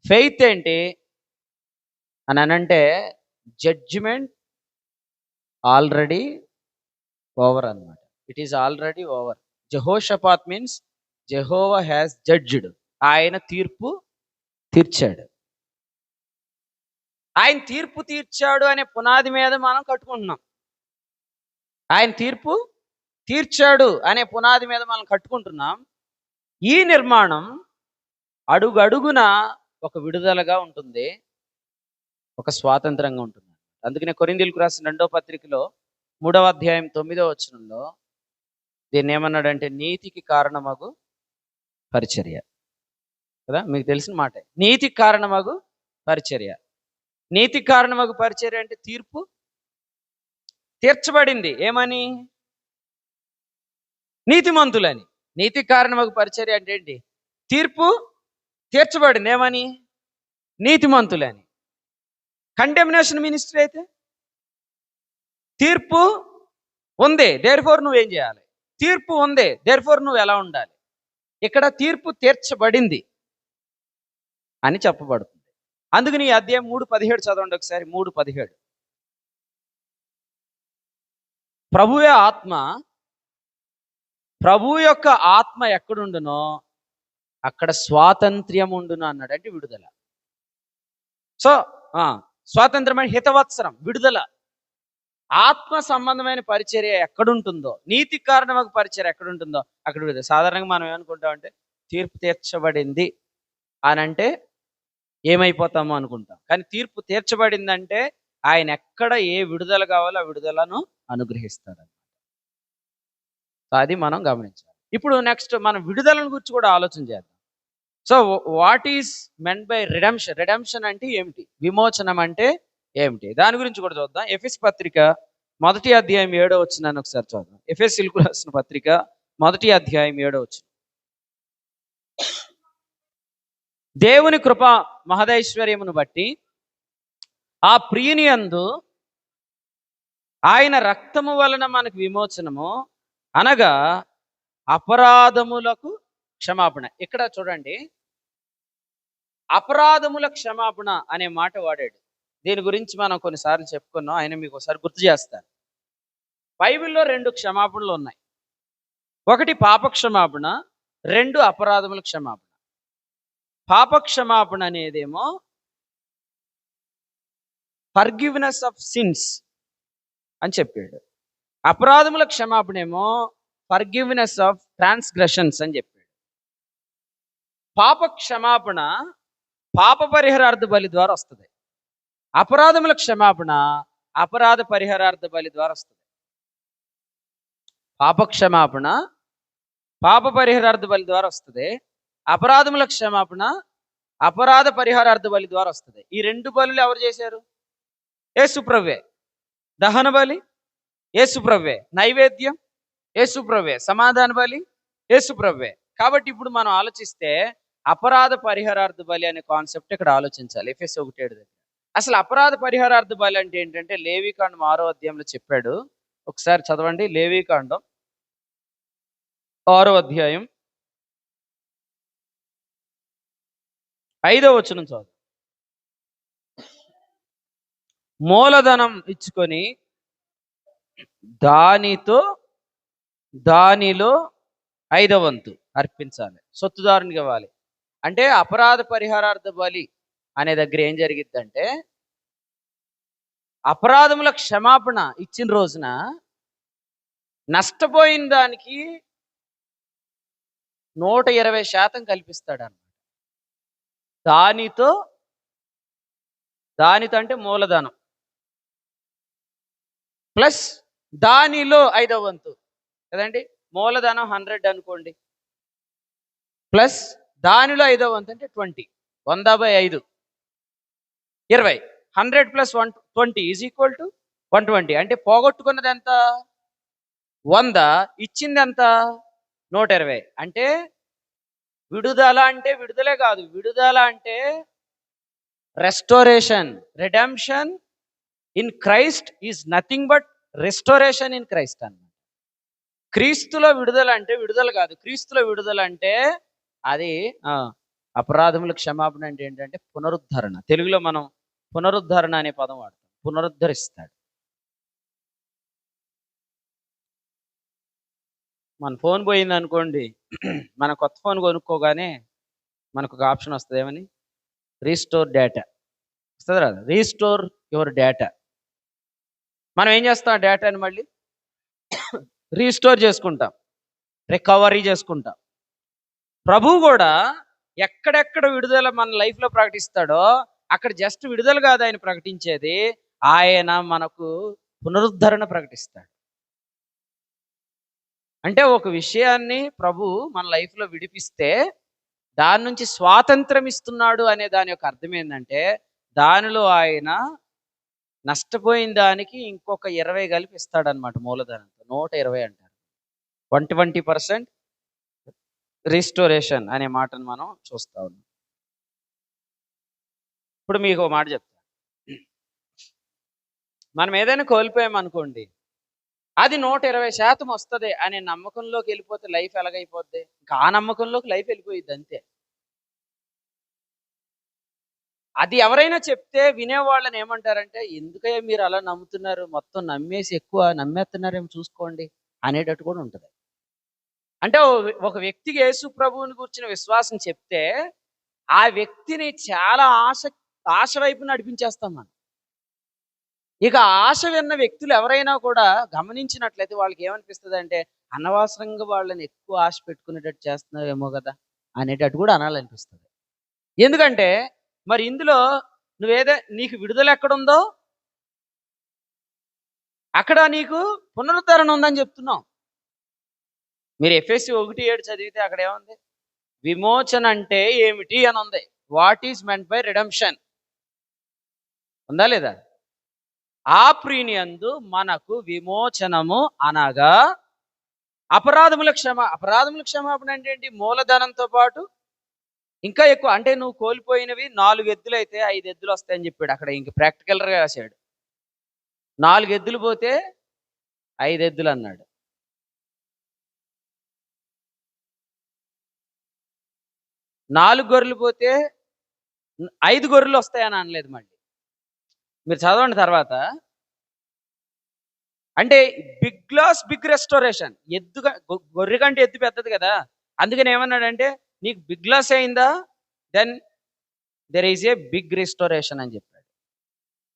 ఫెయిత్ ఏంటి అని అంటే జడ్జిమెంట్, ఆల్రెడీ ఓవర్ అన్నమాట. It is already over. Jehoshaphat means Jehovah has judged. ఆయన తీర్పు తీర్చాడు. ఆయన తీర్పు తీర్చాడు అనే పునాది మీద మనం కట్టుకుంటున్నాం. ఆయన తీర్పు తీర్చాడు అనే పునాది మీద మనం కట్టుకుంటున్నాం. ఈ నిర్మాణం అడుగడుగున ఒక విడుదలగా ఉంటుంది, ఒక స్వాతంత్రంగా ఉంటుంది. అందుకనే కొరింథీయులకు రాసిన 2వ పత్రికలో 3వ అధ్యాయం 9వ వచనంలో దీన్ని ఏమన్నాడంటే నీతికి కారణమగు పరిచర్య. కదా, మీకు తెలిసిన మాటే. నీతికి కారణమగు పరిచర్య. నీతికి కారణమగు పరిచర్య అంటే తీర్పు తీర్చబడింది. ఏమని? నీతిమంతులని. నీతికి కారణమగు పరిచర్య అంటే ఏంటి? తీర్పు తీర్చబడింది. ఏమని? నీతిమంతులని. కండెమ్నేషన్ మినిస్ట్రీ అయితే తీర్పు ఉంది, దేర్ఫోర్ నువ్వేం చేయాలి? తీర్పు ఉంది, దేర్ఫోర్ నువ్వు ఎలా ఉండాలి? ఇక్కడ తీర్పు తీర్చబడింది అని చెప్పబడుతుంది. అందుకని ఈ అధ్యాయం 3:17 చదవండి ఒకసారి. 3:17. ప్రభువే ఆత్మ, ప్రభు యొక్క ఆత్మ ఎక్కడుండునో అక్కడ స్వాతంత్ర్యం ఉండును అన్నాడు. అంటే విడుదల. సో స్వాతంత్రం అంటే హితవత్సరం, విడుదల. ఆత్మ సంబంధమైన పరిచర్య ఎక్కడుంటుందో, నీతి కారణమైన పరిచర్య ఎక్కడుంటుందో అక్కడ విడుదల. సాధారణంగా మనం ఏమనుకుంటామంటే తీర్పు తీర్చబడింది అని అంటే ఏమైపోతామో అనుకుంటాం. కానీ తీర్పు తీర్చబడిందంటే ఆయన ఎక్కడ ఏ విడుదల కావాలో ఆ విడుదలను అనుగ్రహిస్తాడు. అది మనం గమనించాలి. ఇప్పుడు నెక్స్ట్ మనం విడుదలను గురించి కూడా ఆలోచన చేద్దాం. So what is meant by redemption? Redemption అంటే ఏమిటి? విమోచనం అంటే ఏమిటి? దాని గురించి కూడా చూద్దాం. ఎఫెసు పత్రిక 1వ అధ్యాయం 7వ వచనాన్ని ఒకసారి చూద్దాం. ఎఫెసీయులకు రాసిన పత్రిక 1వ అధ్యాయం 7వ వచనం. దేవుని కృప మహదైశ్వర్యమును బట్టి ఆ ప్రియుని యందు ఆయన రక్తము వలన మనకు విమోచనము, అనగా అపరాధములకు క్షమాపణ. ఇక్కడ చూడండి, అపరాధముల క్షమాపణ అనే మాట వాడాడు. దీని గురించి మనం కొన్నిసార్లు చెప్పుకున్నాం. ఆయన మీకు ఒకసారి గుర్తు చేస్తాను. బైబిల్లో 2 క్షమాపణలు ఉన్నాయి. ఒకటి పాప క్షమాపణ, 2 అపరాధముల క్షమాపణ. పాప క్షమాపణ అనేదేమో ఫర్గివ్నెస్ ఆఫ్ సిన్స్ అని చెప్పాడు. అపరాధముల క్షమాపణ ఏమో ఫర్గివ్నెస్ ఆఫ్ ట్రాన్స్గ్రెషన్స్ అని చెప్పాడు. పాప క్షమాపణ పాప పరిహారార్థ బలి ద్వారా వస్తుంది. అపరాధముల క్షమాపణ అపరాధ పరిహారార్థ బలి ద్వారా వస్తుంది. పాప క్షమాపణ పాప పరిహారార్థ బలి ద్వారా వస్తుంది. అపరాధముల క్షమాపణ అపరాధ పరిహారార్థ బలి ద్వారా వస్తుంది. ఈ 2 బలులు ఎవరు చేశారు? యేసుప్రభువే. దహన బలి యేసుప్రభువే, నైవేద్యం యేసుప్రభువే, సమాధాన బలి యేసుప్రభువే. కాబట్టి ఇప్పుడు మనం ఆలోచిస్తే అపరాధ పరిహారార్థ బలి అనే కాన్సెప్ట్ ఇక్కడ ఆలోచించాలి. ఎఫెసు 1:7 దగ్గర అసలు అపరాధ పరిహారార్థ బలి అంటే ఏంటంటే లేవీకాండం 6వ అధ్యాయంలో చెప్పాడు. ఒకసారి చదవండి. లేవీకాండం 6వ అధ్యాయం 5వ వచనం చదువు. మూలధనం ఇచ్చుకొని దానిలో 5వ వంతు అర్పించాలి, సొత్తుదారునికి ఇవ్వాలి. అంటే అపరాధ పరిహారార్థ బలి అనే దగ్గర ఏం జరిగిద్దంటే అపరాధముల క్షమాపణ ఇచ్చిన రోజున నష్టపోయిన దానికి 120% కల్పిస్తాడు అన్నమాట. దానితో అంటే మూలధనం ప్లస్ దానిలో 5వ వంతు కదండి. మూలధనం 100 అనుకోండి, ప్లస్ దానిలో 5వ వంతు అంటే 20. 100/5 20. 100 + 120 ఈజ్ ఈక్వల్ టు 120. అంటే పోగొట్టుకున్నది ఎంత? 100. ఇచ్చింది ఎంత? 120. అంటే విడుదల అంటే విడుదలే కాదు, విడుదల అంటే restoration. Redemption in Christ is nothing but restoration in Christ అన్నమాట. క్రీస్తులో విడుదల అంటే విడుదల కాదు, క్రీస్తులో విడుదల అంటే అది అపరాధముల క్షమాపణ అంటే ఏంటంటే పునరుద్ధరణ. తెలుగులో మనం పునరుద్ధరణ అనే పదం వాడతాం. పునరుద్ధరిస్తాడు. మన ఫోన్ పోయింది అనుకోండి, మన కొత్త ఫోన్ కొనుక్కోగానే మనకు ఒక ఆప్షన్ వస్తుంది, ఏమని? రీస్టోర్ డేటా వస్తుంది కదా, రీస్టోర్ యువర్ డేటా. మనం ఏం చేస్తాం? ఆ డేటాని మళ్ళీ రీస్టోర్ చేసుకుంటాం, రికవరీ చేసుకుంటాం. ప్రభు కూడా ఎక్కడెక్కడ విడుదల మన లైఫ్లో ప్రకటిస్తాడో అక్కడ జస్ట్ విడుదల కాదు ఆయన ప్రకటించేది, ఆయన మనకు పునరుద్ధరణ ప్రకటిస్తాడు. అంటే ఒక విషయాన్ని ప్రభు మన లైఫ్లో విడిపిస్తే దాని నుంచి స్వాతంత్రం ఇస్తున్నాడు అనే దాని యొక్క అర్థం ఏంటంటే, దానిలో ఆయన నష్టపోయిన దానికి ఇంకొక 20 కలిపి ఇస్తాడనమాట మూలధనంతో. 120 అంటారు. 120% రిస్టోరేషన్ అనే మాటను మనం చూస్తా ఉన్నాం. ఇప్పుడు మీకు ఒక మాట చెప్తా. మనం ఏదైనా కోల్పోయామనుకోండి, అది 120% వస్తుంది అనే నమ్మకంలోకి వెళ్ళిపోతే లైఫ్ ఎలాగైపోద్ది? ఇంకా ఆ నమ్మకంలోకి లైఫ్ వెళ్ళిపోయింది అంతే. అది ఎవరైనా చెప్తే వినేవాళ్ళని ఏమంటారంటే, ఎందుకయ్యా మీరు అలా నమ్ముతున్నారు, మొత్తం నమ్మేసి ఎక్కువ నమ్మేస్తున్నారేమో చూసుకోండి అనేటట్టు కూడా ఉంటుంది. అంటే ఒక వ్యక్తికి యేసు ప్రభువుని గురించిన విశ్వాసం చెప్తే ఆ వ్యక్తిని చాలా ఆశ వైపు నడిపించేస్తాం మనం. ఇక ఆశ విన్న వ్యక్తులు ఎవరైనా కూడా గమనించినట్లయితే వాళ్ళకి ఏమనిపిస్తుంది అంటే, అనవసరంగా వాళ్ళని ఎక్కువ ఆశ పెట్టుకునేటట్టు చేస్తున్నారేమో కదా అనేటట్టు కూడా అనాలనిపిస్తుంది. ఎందుకంటే మరి ఇందులో నీకు విడుదల ఎక్కడుందో అక్కడ నీకు పునరుద్ధరణ ఉందని చెప్తున్నాం. మీరు ఎఫెసీ 1:7 చదివితే అక్కడ ఏముంది? విమోచన అంటే ఏమిటి అని ఉంది. What is meant by redemption ఉందా లేదా? ఆ ప్రీనియందు మనకు విమోచనము అనగా అపరాధముల క్షమాపణ అంటే ఏంటి? మూలధనంతో పాటు ఇంకా ఎక్కువ. అంటే నువ్వు కోల్పోయినవి 4 ఎద్దులు అయితే 5 ఎద్దులు వస్తాయని చెప్పాడు అక్కడ. ఇంక ప్రాక్టికల్గా రాశాడు. 4 ఎద్దులు పోతే 5 ఎద్దులు అన్నాడు. 4 గొర్రెలు పోతే 5 గొర్రెలు వస్తాయని అనలేదు మళ్ళీ. మీరు చదవండి తర్వాత. అంటే బిగ్ లాస్ బిగ్ రెస్టోరేషన్. గొర్రె కంటే ఎద్దు పెద్దది కదా, అందుకని ఏమన్నాడంటే, నీకు బిగ్ లాస్ అయిందా, then there is a big restoration అని చెప్పాడు.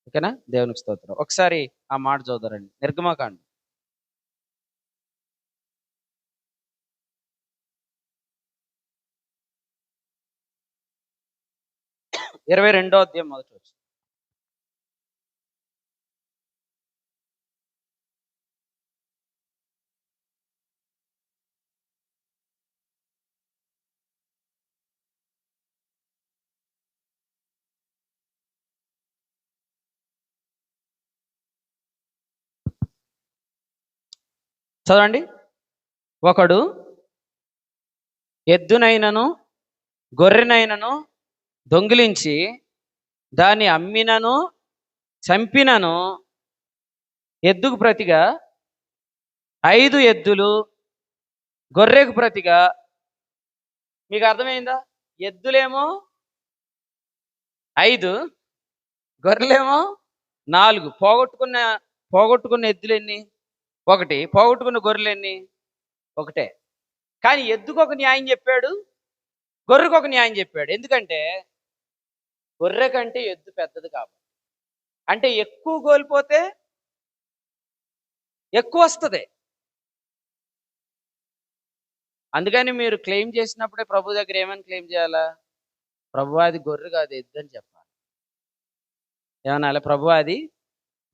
ఓకేనా? దేవునికి స్తోత్రం. ఒకసారి ఆ మాట చదువుతారండి, నిర్గమకాండం 22వ అధ్యాయం మొదటి వచనం. చదవండి. ఒకడు ఎద్దునైనను గొర్రెనైనను దొంగిలించి దాన్ని అమ్మినను చంపినను ఎద్దుకు ప్రతిగా 5 ఎద్దులు, గొర్రెకు ప్రతిగా. మీకు అర్థమైందా? ఎద్దులేమో 5, గొర్రెలేమో 4. పోగొట్టుకున్న ఎద్దులు ఎన్ని? 1. పోగొట్టుకున్న గొర్రెలు ఎన్ని? 1. కానీ ఎద్దుకు ఒక న్యాయం చెప్పాడు, గొర్రెకు ఒక న్యాయం చెప్పాడు. ఎందుకంటే గొర్రె కంటే ఎద్దు పెద్దది కాబట్టి. అంటే ఎక్కువ కోల్పోతే ఎక్కువ వస్తుంది. అందుకని మీరు క్లెయిమ్ చేసినప్పుడే ప్రభు దగ్గర ఏమని క్లెయిమ్ చేయాలా? ప్రభు అది గొర్రె కాదు ఎద్దు అని చెప్పాలి. ఏమన్నా? ప్రభు అది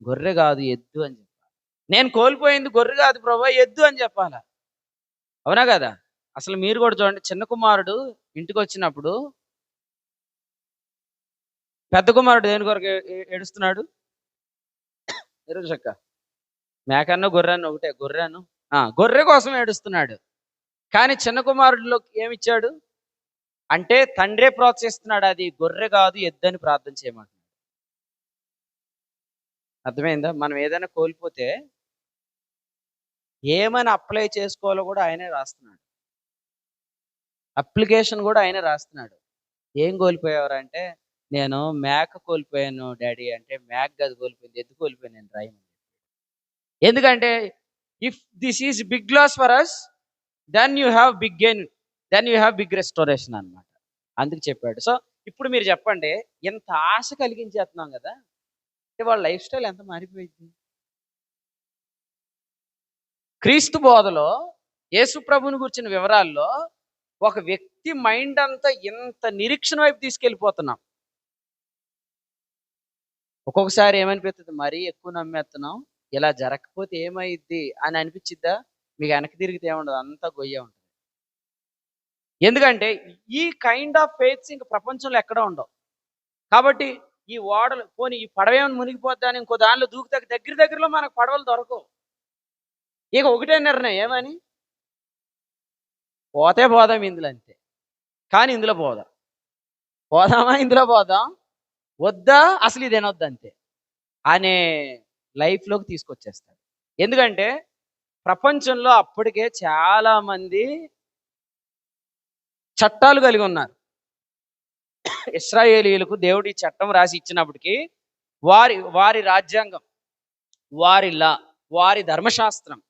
గొర్రె కాదు ఎద్దు అని చెప్పాలి. నేను కోల్పోయింది గొర్రె కాదు ప్రభు, ఎద్దు అని చెప్పాలా. అవునా కదా? అసలు మీరు కూడా చూడండి, చిన్న కుమారుడు ఇంటికి వచ్చినప్పుడు పెద్ద కుమారుడు దేని కొరకు ఏడుస్తున్నాడు? ఎరుచక్క మేకన్న గొర్రెను ఒకటే, గొర్రె కోసం ఏడుస్తున్నాడు. కానీ చిన్న కుమారుడిలో ఏమిచ్చాడు అంటే, తండ్రే ప్రోత్సహిస్తున్నాడు, అది గొర్రె కాదు ఎద్దని ప్రార్థన చేయమంటున్నాడు. అర్థమైందా? మనం ఏదైనా కోల్పోతే ఏమైనా అప్లై చేసుకోవాలో కూడా ఆయనే రాస్తున్నాడు. అప్లికేషన్ కూడా ఆయనే రాస్తున్నాడు. ఏం కోల్పోయేవారంటే, నేను మేక కోల్పోయాను డాడీ అంటే, మేక గది కోల్పోయింది, ఎద్దు కోల్పోయాను నేను రాయమని. ఎందుకంటే if this is big loss for us, then you have big restoration అన్నమాట. అందుకు చెప్పాడు. సో ఇప్పుడు మీరు చెప్పండి, ఎంత ఆశ కలిగించేస్తున్నాం కదా, అంటే వాళ్ళ లైఫ్ స్టైల్ ఎంత మారిపోయింది. క్రీస్తు బోధలో యేసు ప్రభుని గురించిన వివరాల్లో ఒక వ్యక్తి మైండ్ అంతా ఇంత నిరీక్షణ వైపు తీసుకెళ్ళిపోతున్నాం. ఒక్కొక్కసారి ఏమనిపిస్తుంది, మరీ ఎక్కువ నమ్మేస్తున్నాం, ఇలా జరగకపోతే ఏమైద్ది అని అనిపించిద్దా? మీకు వెనక్కి తిరిగితే ఏముండదు, అంతా గొయ్యే ఉంటుంది. ఎందుకంటే ఈ కైండ్ ఆఫ్ ఫెయిత్స్ ఇంక ప్రపంచంలో ఎక్కడ ఉండవు. కాబట్టి ఈ ఓడలు పోనీ ఈ పడవేమని మునిగిపోద్దా అని ఇంకో దానిలో దూకుతా దగ్గరలో మనకు పడవలు దొరకవు. ఇక ఒకటే నిర్ణయం, ఏమని? పోతే పోదాం ఇందులో, అంతే. కానీ ఇందులో పోదామా ఇందులో పోదాం, వద్దా అసలు ఇది వినొద్దు అంతే అనే లైఫ్లోకి తీసుకొచ్చేస్తాడు. ఎందుకంటే ప్రపంచంలో అప్పటికే చాలా మంది చట్టాలు కలిగి ఉన్నారు. ఇశ్రాయేలీయులకు దేవుడు ఈ చట్టం రాసి ఇచ్చినప్పటికీ వారి రాజ్యాంగం, వారి లా, వారి ధర్మశాస్త్రం,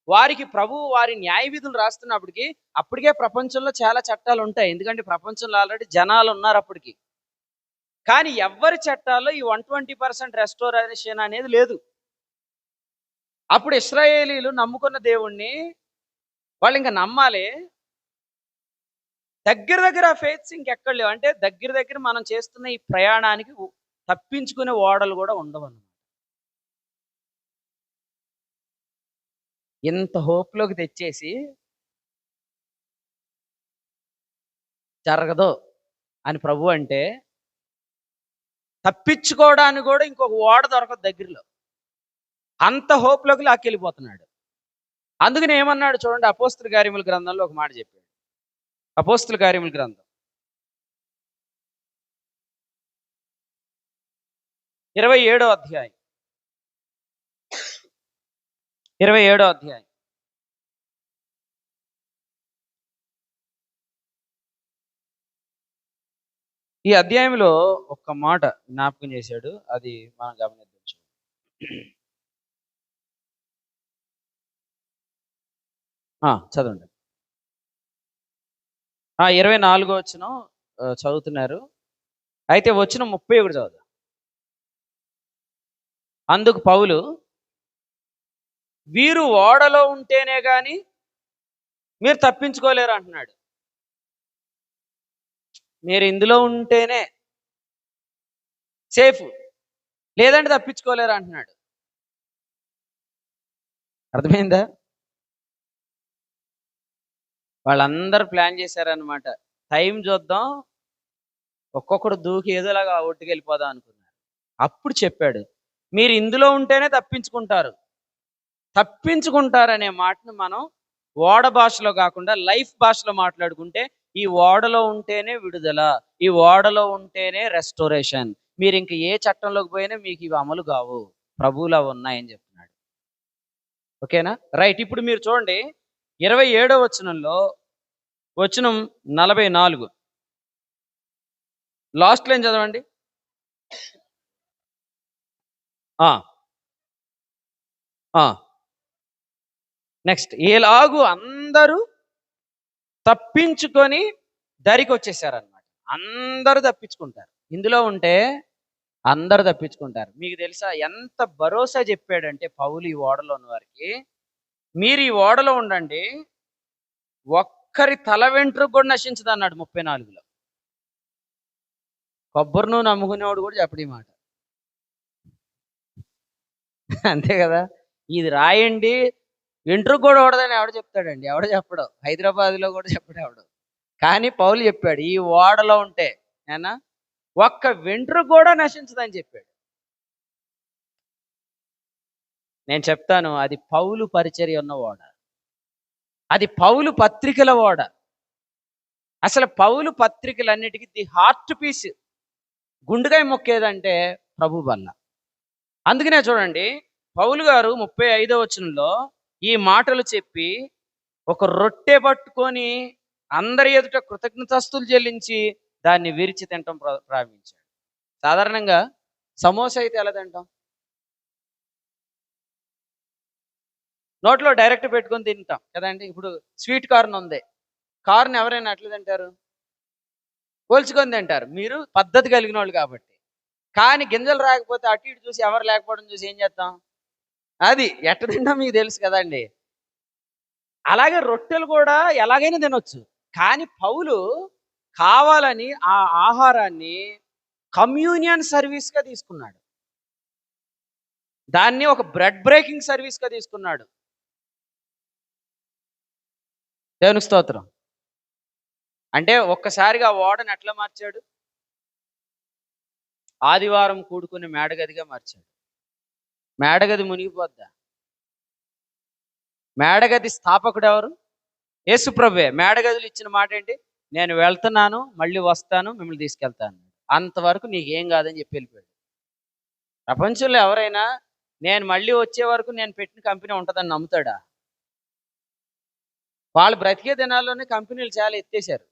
వారికి ప్రభువు వారి న్యాయ విధులు రాస్తున్నప్పటికీ అప్పటికే ప్రపంచంలో చాలా చట్టాలు ఉంటాయి. ఎందుకంటే ప్రపంచంలో ఆల్రెడీ జనాలు ఉన్నారు అప్పటికి. కానీ ఎవరి చట్టాల్లో ఈ 120% రెస్టోరేషన్ అనేది లేదు. అప్పుడు ఇశ్రాయేలీయులు నమ్ముకున్న దేవుణ్ణి వాళ్ళు ఇంకా నమ్మాలి. దగ్గర ఫెయిత్స్ ఇంకెక్కడ లేవు. అంటే దగ్గర మనం చేస్తున్న ఈ ప్రయాణానికి తప్పించుకునే ఓడలు కూడా ఉండవన్నమాట. ఇంత హోప్లోకి తెచ్చేసి జరగదు అని ప్రభు అంటే, తప్పించుకోవడానికి కూడా ఇంకొక ఓడ దొరకదు దగ్గరలో. అంత హోప్లోకి లాక్కెళ్ళిపోతున్నాడు. అందుకని ఏమన్నాడు చూడండి, అపోస్తుల కార్యముల గ్రంథంలో ఒక మాట చెప్పాడు. అపోస్తుల కార్యముల గ్రంథం 27వ అధ్యాయం. 27వ అధ్యాయం. ఈ అధ్యాయంలో ఒక్క మాట జ్ఞాపకం చేశాడు, అది మనం గమనిద్దాం. చదవండి. 24వ వచనం చదువుతున్నారు. అయితే వచనం 31 చదువుదాం. అందుకు పౌలు, వీరు ఓడలో ఉంటేనే గాని మీరు తప్పించుకోలేరు అంటున్నాడు. మీరు ఇందులో ఉంటేనే సేఫ్, లేదంటే తప్పించుకోలేరు అంటున్నాడు. అర్థమైందా? వాళ్ళందరూ ప్లాన్ చేశారనమాట. టైం చూద్దాం, ఒక్కొక్కడు దూకి ఏదోలాగా ఒట్టుకెళ్ళిపోదాం అనుకున్నారు. అప్పుడు చెప్పాడు, మీరు ఇందులో ఉంటేనే తప్పించుకుంటారనే మాటను మనం ఓడ భాషలో కాకుండా లైఫ్ భాషలో మాట్లాడుకుంటే, ఈ ఓడలో ఉంటేనే విడుదల, ఈ ఓడలో ఉంటేనే రెస్టోరేషన్. మీరు ఇంక ఏ చట్టంలోకి పోయినా మీకు ఇవి అమలు కావు, ప్రభువులా ఉన్నాయని చెప్తున్నాడు. ఓకేనా? రైట్. ఇప్పుడు మీరు చూడండి 27వ వచనంలో, వచనం 44 లాస్ట్ లైన్ చదవండి. నెక్స్ట్, ఎలాగూ అందరూ తప్పించుకొని దరికి వచ్చేసారనమాట. అందరూ తప్పించుకుంటారు. ఇందులో ఉంటే అందరూ తప్పించుకుంటారు. మీకు తెలుసా ఎంత భరోసా చెప్పాడంటే పౌలు ఈ ఓడలో ఉన్న వారికి, మీరు ఈ ఓడలో ఉండండి, ఒక్కరి తల వెంట్రుకు కూడా నశించదు అన్నాడు 34లో. కొబ్బరి నూనె అమ్ముకునేవాడు కూడా చెప్పడు ఈ మాట. అంతే కదా? ఇది రాయండి, వెంట్రుకు కూడా ఓడదని ఎవడ చెప్తాడండి? ఎవడ చెప్పడు. హైదరాబాద్లో కూడా చెప్పడు ఎవడు. కానీ పౌలు చెప్పాడు, ఈ ఓడలో ఉంటే ఏనా ఒక్క వెంట్రుకు కూడా నశించదని చెప్పాడు. నేను చెప్తాను, అది పౌలు పరిచర్య ఉన్న ఓడ, అది పౌలు పత్రికల ఓడ. అసలు పౌలు పత్రికలన్నిటికీ ది హార్ట్ పీస్, గుండెకాయ మొక్కేదంటే ప్రభు వల్ల. అందుకనే చూడండి, పౌలు గారు 35వ వచనంలో ఈ మాటలు చెప్పి ఒక రొట్టె పట్టుకొని అందరి ఎదుట కృతజ్ఞతాస్తులు చెల్లించి దాన్ని విరిచి తినటం ప్రారంభించాడు. సాధారణంగా సమోసా అయితే ఎలా తింటాం? నోట్లో డైరెక్ట్ పెట్టుకొని తింటాం కదండి. ఇప్పుడు స్వీట్ కార్న్ ఉంది, కార్న్ ఎవరైనా అట్లా తింటారు? పోల్చుకొని తింటారు, మీరు పద్ధతి కలిగిన వాళ్ళు కాబట్టి. కానీ గింజలు రాకపోతే అటు ఇటు చూసి ఎవరు లేకపోవడం చూసి ఏం చేస్తాం? అది ఎట్ట తింటాం మీకు తెలుసు కదండి. అలాగే రొట్టెలు కూడా ఎలాగైనా తినొచ్చు, కానీ పౌలు కావాలని ఆ ఆహారాన్ని కమ్యూనియన్ సర్వీస్గా తీసుకున్నాడు, దాన్ని ఒక బ్రెడ్ బ్రేకింగ్ సర్వీస్గా తీసుకున్నాడు. దేవునికి స్తోత్రం. అంటే ఒక్కసారిగా ఓడని ఎట్లా మార్చాడు? ఆదివారం కూడుకునే మేడగదిగా మార్చాడు. మేడగది మునిగిపోద్దా? మేడగది స్థాపకుడు ఎవరు? యేసుప్రభువే. మేడగదులు ఇచ్చిన మాట ఏంటి? నేను వెళ్తున్నాను, మళ్ళీ వస్తాను, మిమ్మల్ని తీసుకెళ్తాను. అంతవరకు నీకేం కాదని చెప్పి వెళ్ళిపోయాడు. ప్రపంచంలో ఎవరైనా నేను మళ్ళీ వచ్చే వరకు నేను పెట్టిన కంపెనీ ఉంటుందని నమ్ముతాడా? వాళ్ళు బ్రతికే దినాల్లోనే కంపెనీలు చాలా ఎత్తేసారు.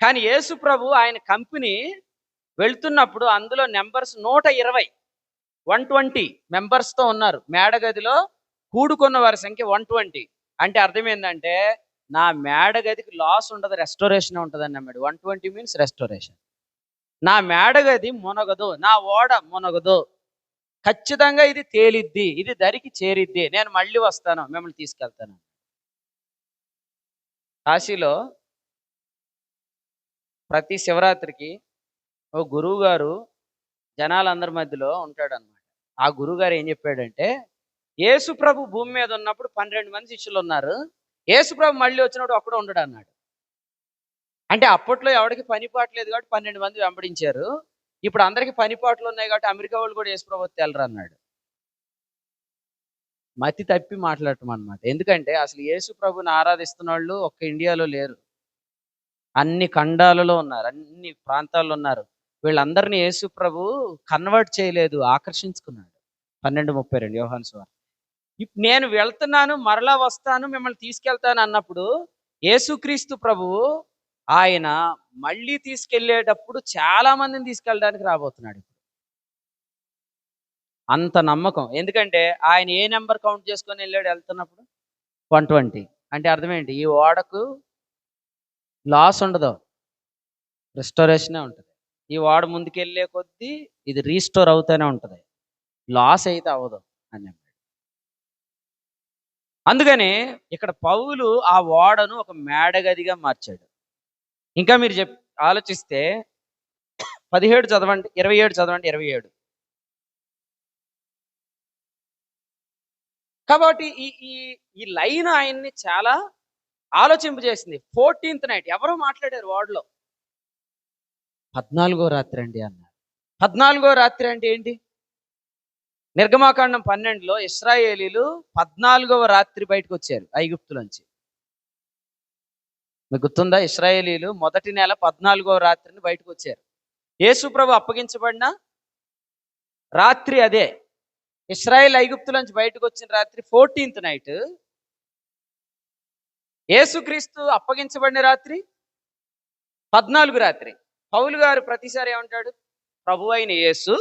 కానీ యేసు ప్రభు ఆయన కంపెనీ వెళ్తున్నప్పుడు అందులో నెంబర్స్ 120 120 మెంబర్స్తో ఉన్నారు. మేడగదిలో కూడుకున్న వారి సంఖ్య 120. అంటే అర్థం ఏంటంటే నా మేడగదికి లాస్ ఉండదు, రెస్టోరేషన్ ఉంటుందని నమ్మాడు. 120 మీన్స్ రెస్టోరేషన్. నా మేడగది మునగదు, నా ఓడ మునగదు, ఖచ్చితంగా ఇది తేలిద్ది, ఇది దరికి చేరిద్ది, నేను మళ్ళీ వస్తాను, మిమ్మల్ని తీసుకెళ్తాను. కాశీలో ప్రతి శివరాత్రికి ఓ గురువు గారు జనాలందరి మధ్యలో ఉంటాడు అనమాట. ఆ గురువు గారు ఏం చెప్పాడంటే, యేసు ప్రభు భూమి మీద ఉన్నప్పుడు 12 మంది శిష్యులు ఉన్నారు, యేసు ప్రభు మళ్ళీ వచ్చినప్పుడు ఒక్కడు ఉండడు అన్నాడు. అంటే అప్పట్లో ఎవరికి పని పాట లేదు కాబట్టి 12 మంది వెంబడించారు. ఇప్పుడు అందరికి పని పాటలు ఉన్నాయి కాబట్టి అమెరికా వాళ్ళు కూడా యేసు ప్రభు తెలరు అన్నాడు. మతి తప్పి మాట్లాడటం అనమాట. ఎందుకంటే అసలు యేసు ప్రభుని ఆరాధిస్తున్న వాళ్ళు ఒక్క ఇండియాలో లేరు, అన్ని ఖండాలలో ఉన్నారు, అన్ని ప్రాంతాల్లో ఉన్నారు. వీళ్ళందరినీ యేసు ప్రభు కన్వర్ట్ చేయలేదు, ఆకర్షించుకున్నాడు. 12:32 యోహాను సువార్త. నేను వెళ్తున్నాను, మరలా వస్తాను, మిమ్మల్ని తీసుకెళ్తాను అన్నప్పుడు యేసుక్రీస్తు ప్రభువు ఆయన మళ్ళీ తీసుకెళ్లేటప్పుడు చాలా మందిని తీసుకెళ్ళడానికి రాబోతున్నాడు. అంత నమ్మకం. ఎందుకంటే ఆయన ఏ నెంబర్ కౌంట్ చేసుకొని వెళ్ళాడు వెళ్తున్నప్పుడు? 120. అంటే అర్థం ఏంటి? ఈ ఓడకు లాస్ ఉండదు, రెస్టోరేషనే ఉంటుంది. ఈ ఓడ ముందుకెళ్ళే కొద్దీ ఇది రీస్టోర్ అవుతూనే ఉంటుంది, లాస్ అయితే అవ్వదు అని చెప్పాడు. అందుకని ఇక్కడ పౌలు ఆ ఓడను ఒక మేడగదిగా మార్చాడు. ఇంకా మీరు ఆలోచిస్తే 17 చదవండి, 27 చదవండి, 27. కాబట్టి ఈ ఈ ఈ లైన్ ఆయన్ని చాలా ఆలోచింపజేసింది. 14th నైట్ ఎవరో మాట్లాడారు వార్డులో, 14వ రాత్రి అండి అన్నారు. 14వ రాత్రి అంటే ఏంటి? నిర్గమాకాండం 12లో ఇశ్రాయేలీలు 14వ రాత్రి బయటకు వచ్చారు ఐగుప్తులోంచి. మీకు గుర్తుందా? ఇశ్రాయేలీలు మొదటి నెల 14వ రాత్రిని బయటకు వచ్చారు. యేసు ప్రభు అప్పగించబడిన రాత్రి అదే. ఇశ్రాయేల్ ఐగుప్తులోంచి బయటకు వచ్చిన రాత్రి 14th నైట్. యేసుక్రీస్తు అప్పగించబడిన రాత్రి 14 రాత్రి. పౌలు గారు ప్రతిసారి ఏమంటాడు? ప్రభు అయిన యేసు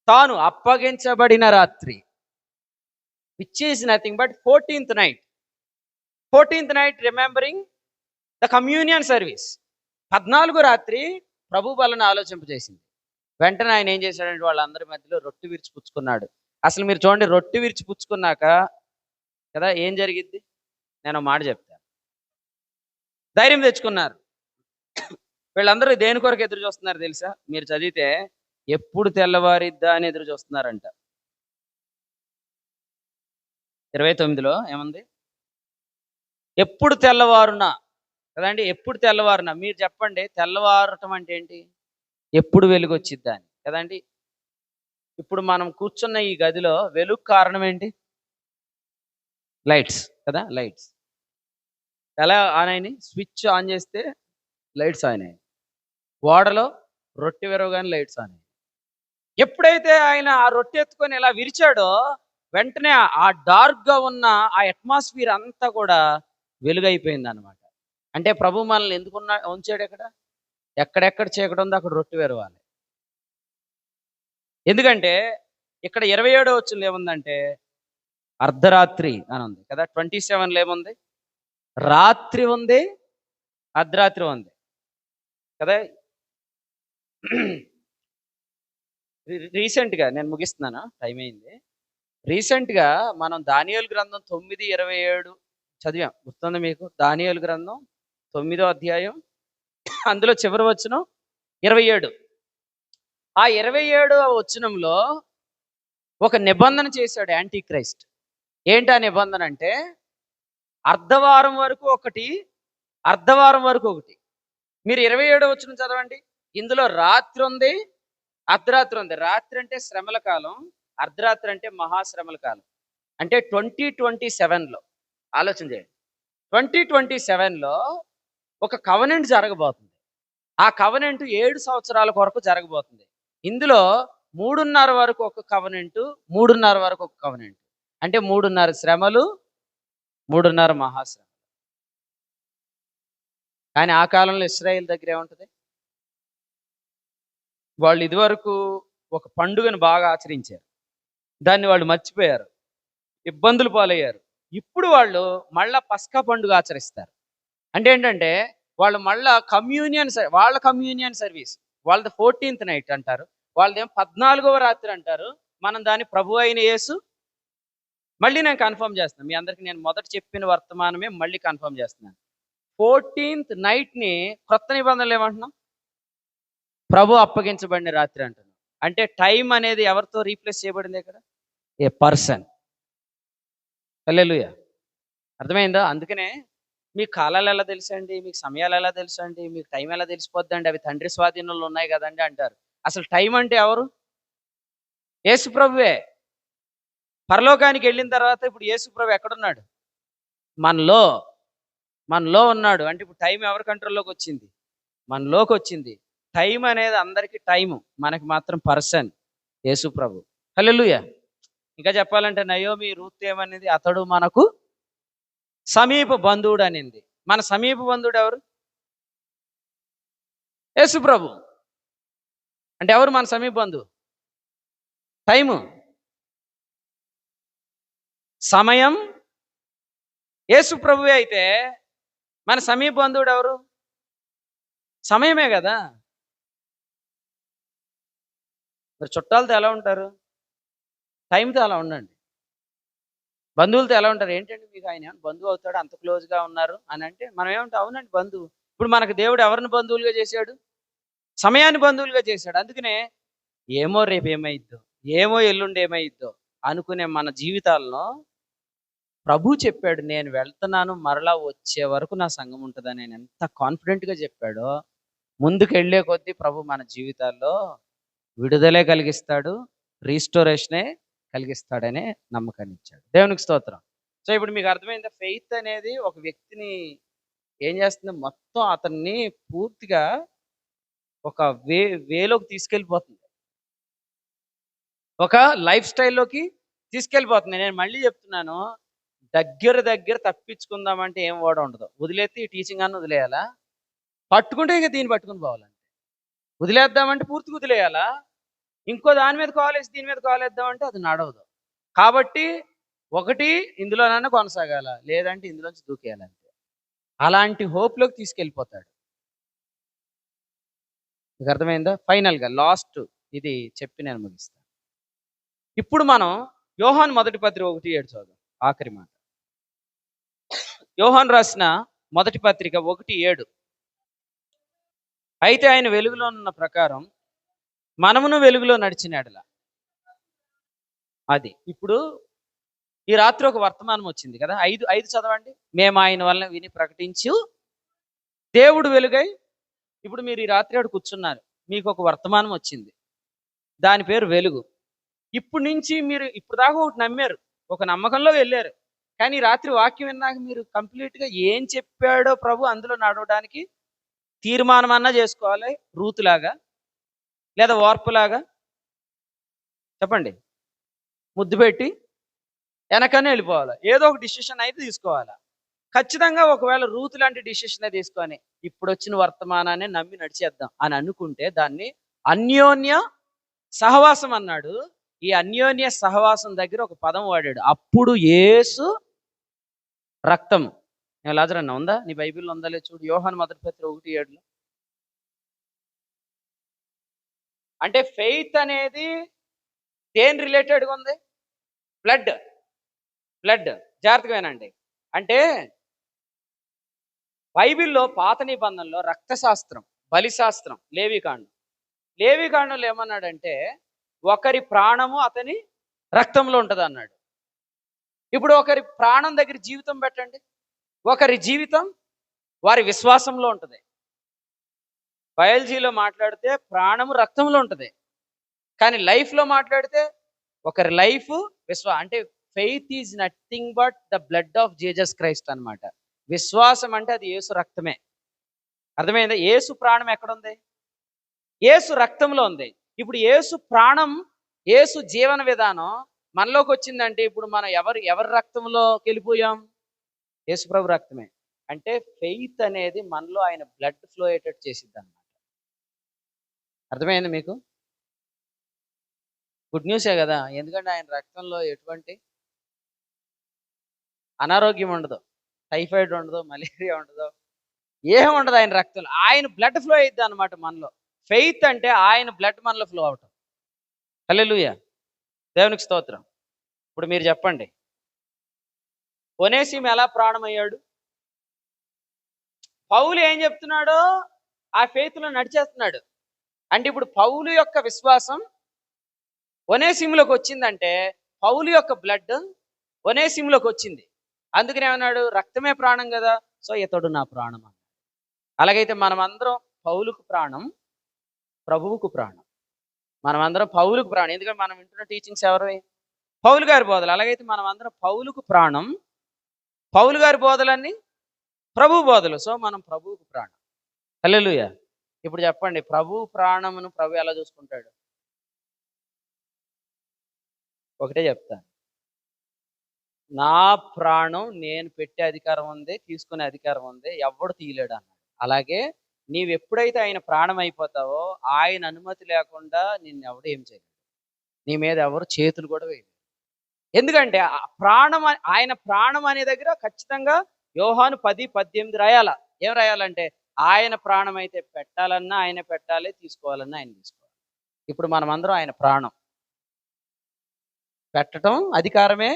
తాను అప్పగించబడిన రాత్రి, which is nothing but 14th night. 14th night remembering the communion service. 14 రాత్రి ప్రభు వలన ఆలోచింపజేసింది. వెంటనే ఆయన ఏం చేశాడంటే వాళ్ళందరి మధ్యలో రొట్టె విరిచి పుచ్చుకున్నాడు. అసలు మీరు చూడండి, రొట్టె విరిచి పుచ్చుకున్నాక కదా ఏం జరిగిద్ది? నేను మాట చెప్తాను. ధైర్యం తెచ్చుకున్నారు. వీళ్ళందరూ దేని కొరకు ఎదురు చూస్తున్నారు తెలుసా? మీరు చదివితే ఎప్పుడు తెల్లవారిద్దా అని ఎదురు చూస్తున్నారంట. 29లో ఏముంది? ఎప్పుడు తెల్లవారునా కదండి, ఎప్పుడు తెల్లవారునా. మీరు చెప్పండి, తెల్లవారటం అంటే ఏంటి? ఎప్పుడు వెలుగు వచ్చిద్దా అని కదండి. ఇప్పుడు మనం కూర్చున్న ఈ గదిలో వెలుగు కారణం ఏంటి? లైట్స్ కదా, లైట్స్. ఎలా ఆన్ అయినాయి? స్విచ్ ఆన్ చేస్తే లైట్స్ ఆన్ అయ్యాయి. ఓడలో రొట్టె విరవగానే లైట్స్ ఆన్ అయ్యాయి. ఎప్పుడైతే ఆయన ఆ రొట్టె ఎత్తుకొని ఇలా విరిచాడో వెంటనే ఆ డార్క్గా ఉన్న ఆ అట్మాస్ఫియర్ అంతా కూడా వెలుగైపోయింది అనమాట. అంటే ప్రభు మనల్ని ఎందుకు ఉంచాడు? ఎక్కడెక్కడ చీకటి ఉందో అక్కడ రొట్టె విరవాలి. ఎందుకంటే ఇక్కడ 27వ వచనంలో ఏముందంటే, అర్ధరాత్రి అని ఉంది కదా. 27లో ఏముంది? రాత్రి ఉంది, అర్ధరాత్రి ఉంది కదా. రీసెంట్గా నేను ముగిస్తున్నాను, టైం అయింది. రీసెంట్గా మనం దానియేలు గ్రంథం 9:27 చదివాం, గుర్తుంది మీకు? దానియేలు గ్రంథం 9వ అధ్యాయం, అందులో చివరి వచనం 27. ఆ 27వ వచనంలో ఒక నిబంధన చేశాడు యాంటీ క్రైస్ట్. ఏంటి ఆ నిబంధన అంటే, అర్ధవారం వరకు ఒకటి, అర్ధవారం వరకు ఒకటి. మీరు 27వ వచనం చదవండి. ఇందులో రాత్రి ఉంది, అర్ధరాత్రి ఉంది. రాత్రి అంటే శ్రమల కాలం, అర్ధరాత్రి అంటే మహాశ్రమల కాలం. అంటే 2027లో ఆలోచన చేయండి. 2027లో ఒక కవనెంట్ జరగబోతుంది. ఆ కవనెంట్ 7 సంవత్సరాల కొరకు జరగబోతుంది. ఇందులో 3.5 వరకు ఒక కవనెంట్, 3.5 వరకు ఒక కవనెంట్. అంటే 3.5 శ్రమలు, 3.5 మహాశ్రమ. కానీ ఆ కాలంలో ఇశ్రాయేల్ దగ్గర ఏముంటుంది? వాళ్ళు ఇదివరకు ఒక పండుగను బాగా ఆచరించారు, దాన్ని వాళ్ళు మర్చిపోయారు, ఇబ్బందులు పాలయ్యారు. ఇప్పుడు వాళ్ళు మళ్ళా పస్కా పండుగ ఆచరిస్తారు. అంటే ఏంటంటే, వాళ్ళు మళ్ళా వాళ్ళ కమ్యూనియన్ సర్వీస్, వాళ్ళది 14th నైట్ అంటారు, వాళ్ళదేం 14వ రాత్రి అంటారు. మనం దాన్ని ప్రభు అయిన యేసు, మళ్ళీ నేను కన్ఫర్మ్ చేస్తున్నాను మీ అందరికి, నేను మొదట చెప్పిన వర్తమానమే మళ్ళీ కన్ఫర్మ్ చేస్తున్నాను. 14th నైట్ని క్రొత్త నిబంధనలు ఏమంటున్నాం? ప్రభు అప్పగించబడిన రాత్రి అంటున్నాం. అంటే టైం అనేది ఎవరితో రీప్లేస్ చేయబడింది ఇక్కడ? ఏ పర్సన్. హల్లెలూయా. అర్థమైందా? అందుకనే మీకు కాలాలు ఎలా తెలుసండి, మీకు సమయాలు ఎలా తెలుసండి, మీకు టైం ఎలా తెలిసిపోద్దండి, అవి తండ్రి స్వాధీనంలో ఉన్నాయి కదండి అంటారు. అసలు టైం అంటే ఎవరు? యేసు ప్రభువే. పరలోకానికి వెళ్ళిన తర్వాత ఇప్పుడు యేసు ప్రభు ఎక్కడున్నాడు? మనలో ఉన్నాడు. అంటే ఇప్పుడు టైం ఎవరి కంట్రోల్లోకి వచ్చింది? మనలోకి వచ్చింది. టైం అనేది అందరికీ టైము, మనకి మాత్రం పర్సన్ యేసు ప్రభు. హల్లెలూయా. ఇంకా చెప్పాలంటే నయోమి రూత్ ఏమనేది? అతడు మనకు సమీప బంధువుడు అనింది. మన సమీప బంధువుడు ఎవరు? యేసు ప్రభు. అంటే ఎవరు మన సమీప బంధువు? టైము, సమయం యేసు ప్రభువే. అయితే మన సమీప బంధువుడు ఎవరు? సమయమే కదా. మరి చుట్టాలతో ఎలా ఉంటారు? టైంతో అలా ఉండండి. బంధువులతో ఎలా ఉంటారు? ఏంటంటే మీకు ఆయన ఏమన్నా బంధువు అవుతాడు, అంత క్లోజ్గా ఉన్నారు అని అంటే మనం ఏమంటాం? అవునండి బంధువు. ఇప్పుడు మనకు దేవుడు ఎవరిని బంధువులుగా చేశాడు? సమయాన్ని బంధువులుగా చేశాడు. అందుకనే ఏమో రేపు ఏమైద్దో, ఏమో ఎల్లుండి ఏమైద్దో అనుకునే మన జీవితాలను ప్రభు చెప్పాడు, నేను వెళ్తున్నాను, మరలా వచ్చే వరకు నా సంఘం ఉంటుందని. నేను ఎంత కాన్ఫిడెంట్గా చెప్పాడో, ముందుకు వెళ్ళే కొద్దీ ప్రభు మన జీవితాల్లో విడుదలే కలిగిస్తాడు, రీస్టోరేషనే కలిగిస్తాడనే నమ్మకాన్ని ఇచ్చాడు. దేవునికి స్తోత్రం. సో ఇప్పుడు మీకు అర్థమైందా? ఫెయిత్ అనేది ఒక వ్యక్తిని ఏం చేస్తుంది? మొత్తం అతన్ని పూర్తిగా ఒక వేలోకి తీసుకెళ్ళిపోతుంది, ఒక లైఫ్ స్టైల్లోకి తీసుకెళ్ళిపోతుంది. నేను మళ్ళీ చెప్తున్నాను, దగ్గర తప్పించుకుందామంటే ఏం వాడ ఉండదు. వదిలేస్తే ఈ టీచింగ్ అన్న వదిలేయాలా, పట్టుకుంటే ఇక దీన్ని పట్టుకుని పోవాలంటే. వదిలేద్దామంటే పూర్తిగా వదిలేయాలా, ఇంకో దాని మీద కాలేజ్ దీని మీద కాలేద్దామంటే అది నడవదు. కాబట్టి ఒకటి ఇందులోనన్నా కొనసాగాల, లేదంటే ఇందులోంచి దూకేయాలంటే. అలాంటి హోప్లోకి తీసుకెళ్ళిపోతాడు. మీకు అర్థమైందా? ఫైనల్గా లాస్ట్ ఇది చెప్పి నేను ముగిస్తాను. ఇప్పుడు మనం యోహాను మొదటి పత్రిక 1:7 చదువు, ఆఖరి మాట. యోహాను రాసిన మొదటి పత్రిక 1:7. అయితే ఆయన వెలుగులో ఉన్న ప్రకారం మనమును వెలుగులో నడిచిన ఎడల. అది ఇప్పుడు ఈ రాత్రి ఒక వర్తమానం వచ్చింది కదా, 5 చదవండి. మేము ఆయన వలన విని ప్రకటించు దేవుడు వెలుగై. ఇప్పుడు మీరు ఈ రాత్రి ఆడు కూర్చున్నారు, మీకు ఒక వర్తమానం వచ్చింది, దాని పేరు వెలుగు. ఇప్పుడు నుంచి మీరు ఇప్పుడు దాకా ఒకటి నమ్మారు, ఒక నమ్మకంలో వెళ్ళారు. కానీ ఈ రాత్రి వాక్యం విన్నాక మీరు కంప్లీట్గా ఏం చెప్పాడో ప్రభు అందులో నడవడానికి తీర్మానం అన్నా చేసుకోవాలి. రూతులాగా లేదా ఓర్పులాగా చెప్పండి, ముద్దు పెట్టి వెనకనే వెళ్ళిపోవాలి. ఏదో ఒక డిసిషన్ అయితే తీసుకోవాలా ఖచ్చితంగా. ఒకవేళ రూతు లాంటి డిసిషనే తీసుకొని ఇప్పుడు వచ్చిన వర్తమానాన్ని నమ్మి నడిచేద్దాం అని అనుకుంటే దాన్ని అన్యోన్య సహవాసం అన్నాడు. ఈ అన్యోన్య సహవాసం దగ్గర ఒక పదం వాడాడు, అప్పుడు యేసు రక్తము. లాజరన్న ఉందా? నీ బైబిల్లో ఉందా లేదు చూడు, యోహాను మొదటి పత్రిక 1:7. అంటే ఫెయిత్ అనేది దేని రిలేటెడ్గా ఉంది? బ్లడ్. జాగ్రత్తగా వినండి. అంటే బైబిల్లో పాత నిబంధనలో రక్తశాస్త్రం, బలిశాస్త్రం, లేవికాండంలో ఏమన్నాడంటే ఒకరి ప్రాణము అతని రక్తంలో ఉంటుంది అన్నాడు. ఇప్పుడు ఒకరి ప్రాణం దగ్గర జీవితం పెట్టండి, ఒకరి జీవితం వారి విశ్వాసంలో ఉంటుంది. బయాలజీలో మాట్లాడితే ప్రాణము రక్తంలో ఉంటుంది, కానీ లైఫ్లో మాట్లాడితే ఒకరి లైఫ్ అంటే faith is nothing but the blood of Jesus Christ అన్నమాట. విశ్వాసం అంటే అది యేసు రక్తమే. అర్థమైందా? యేసు ప్రాణం ఎక్కడుంది? యేసు రక్తంలో ఉంది. ఇప్పుడు యేసు ప్రాణం, యేసు జీవన విధానం మనలోకి వచ్చిందంటే ఇప్పుడు మనం ఎవరి రక్తంలోకి వెళ్ళిపోయాం? యేసు ప్రభు రక్తమే. అంటే ఫెయిత్ అనేది మనలో ఆయన బ్లడ్ ఫ్లో అయ్యేటట్టు చేసిద్ది అన్నమాట. అర్థమైంది మీకు? గుడ్ న్యూసే కదా, ఎందుకంటే ఆయన రక్తంలో ఎటువంటి అనారోగ్యం ఉండదు, టైఫాయిడ్ ఉండదు, మలేరియా ఉండదు, ఏం ఉండదు ఆయన రక్తంలో. ఆయన బ్లడ్ ఫ్లో అయిద్ది అనమాట మనలో. ఫెయిత్ అంటే ఆయన బ్లడ్ మనలో ఫ్లో అవటం. హల్లెలూయా, దేవునికి స్తోత్రం. ఇప్పుడు మీరు చెప్పండి, ఒనేసిము ఎలా ప్రాణమయ్యాడు? పౌలు ఏం చెప్తున్నాడో ఆ ఫెయిత్లో నడిచేస్తున్నాడు. అంటే ఇప్పుడు పౌలు యొక్క విశ్వాసం ఒనేసిములోకి వచ్చిందంటే పౌలు యొక్క బ్లడ్ ఒనేసిములోకి వచ్చింది. అందుకనే ఏమన్నాడు? రక్తమే ప్రాణం కదా, సో ఇతడు నా ప్రాణం అన్నాడు. అలాగైతే మనమందరం పౌలుకు ప్రాణం, ప్రభువుకు ప్రాణం. మనమందరం పౌలుకు ప్రాణం, ఎందుకంటే మనం వింటున్న టీచింగ్స్ ఎవరివి? పౌలు గారి బోధలు. అలాగైతే మనం అందరం పౌలుకు ప్రాణం, పౌలు గారి బోధలన్నీ ప్రభు బోధలు, సో మనం ప్రభువుకు ప్రాణం. హల్లెలూయా. ఇప్పుడు చెప్పండి, ప్రభు ప్రాణమును ప్రభు ఎలా చూసుకుంటాడు? ఒకటే చెప్తాను, నా ప్రాణం నేను పెట్టే అధికారం ఉంది, తీసుకునే అధికారం ఉంది, ఎవడు తీయలేడు అన్నాడు. అలాగే నీవు ఎప్పుడైతే ఆయన ప్రాణం అయిపోతావో ఆయన అనుమతి లేకుండా నిన్ను ఎవడు ఏం చేయలేడు, నీ మీద ఎవరు చేతులు కూడా వేయలేరు. ఎందుకంటే ప్రాణం, ఆయన ప్రాణం అనే దగ్గర ఖచ్చితంగా యోహాను 10:18 రాయాల. ఏం రాయాలంటే ఆయన ప్రాణం అయితే పెట్టాలన్నా ఆయన పెట్టాలి, తీసుకోవాలన్నా ఆయన తీసుకోవాలి. ఇప్పుడు మనమందరం ఆయన ప్రాణం. పెట్టడం అధికారమే,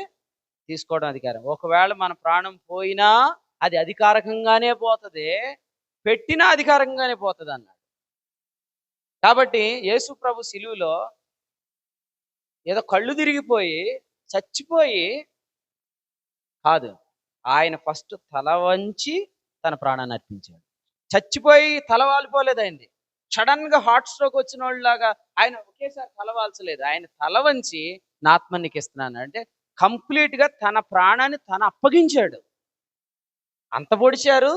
తీసుకోవడం అధికారం. ఒకవేళ మన ప్రాణం పోయినా అది అధికారికంగానే పోతుంది, పెట్టినా అధికారికంగానే పోతుంది అన్నాడు. కాబట్టి యేసు ప్రభు సిలువలో ఏదో కళ్ళు తిరిగిపోయి చచ్చిపోయి కాదు, ఆయన ఫస్ట్ తల వంచి తన ప్రాణాన్ని అర్పించాడు. చచ్చిపోయి తల వాలిపోలేదు ఆయనది. సడన్ గా హార్ట్ స్ట్రోక్ వచ్చిన వాళ్ళలాగా ఆయన ఒకేసారి తల వాల్చలేదు. ఆయన తల వంచి నా ఆత్మ నీకు ఇస్తున్నాను అంటే కంప్లీట్ గా తన ప్రాణాన్ని తన అప్పగించాడు. అంత పొడిచారు,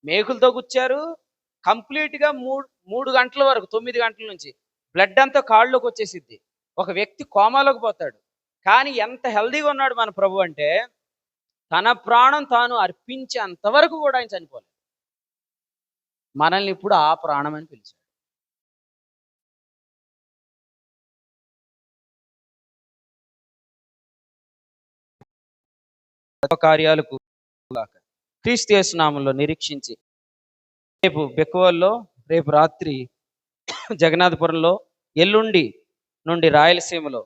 మేకులతో గుచ్చారు, కంప్లీట్ గా 3 గంటల వరకు, 9 గంటల నుంచి బ్లడ్ అంతా కాళ్ళలోకి వచ్చేసిద్ది. ఒక వ్యక్తి కోమాలోకి పోతాడు. కానీ ఎంత హెల్దీగా ఉన్నాడు మన ప్రభు అంటే తన ప్రాణం తాను అర్పించే అంతవరకు కూడా ఆయన చనిపోలేదు. మనల్ని ఇప్పుడు ఆ ప్రాణం అని పిలిచాడు. కార్యాలకు క్రీస్తు యేసు నామములో నిరీక్షించి రేపు బెక్కువల్లో, రేపు రాత్రి జగన్నాథపురంలో, ఎల్లుండి నుండి రాయలసీమలో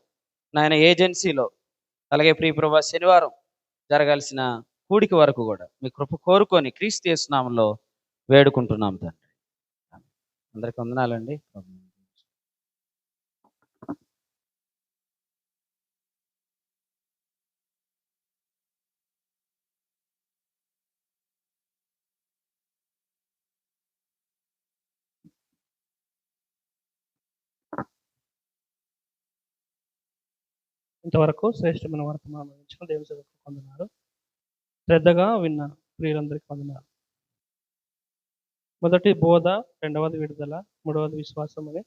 నాయన ఏజెన్సీలో, అలాగే ప్రియప్రభ శనివారం జరగాల్సిన కూడిక వరకు కూడా మీ కృప కోరుకొని క్రీస్తు యేసు నామములో వేడుకుంటున్నాం తండ్రి. అందరికి వందనాలండి. ఇంతవరకు శ్రేష్టమైన వర్తమానం అందించిన దేవుని సేవకు వందనాలు. శ్రద్ధగా విన్న ప్రియులందరికీ వందనాలు. మొదటి బోధ, రెండవది విడుదల, మూడవది విశ్వాసం అనే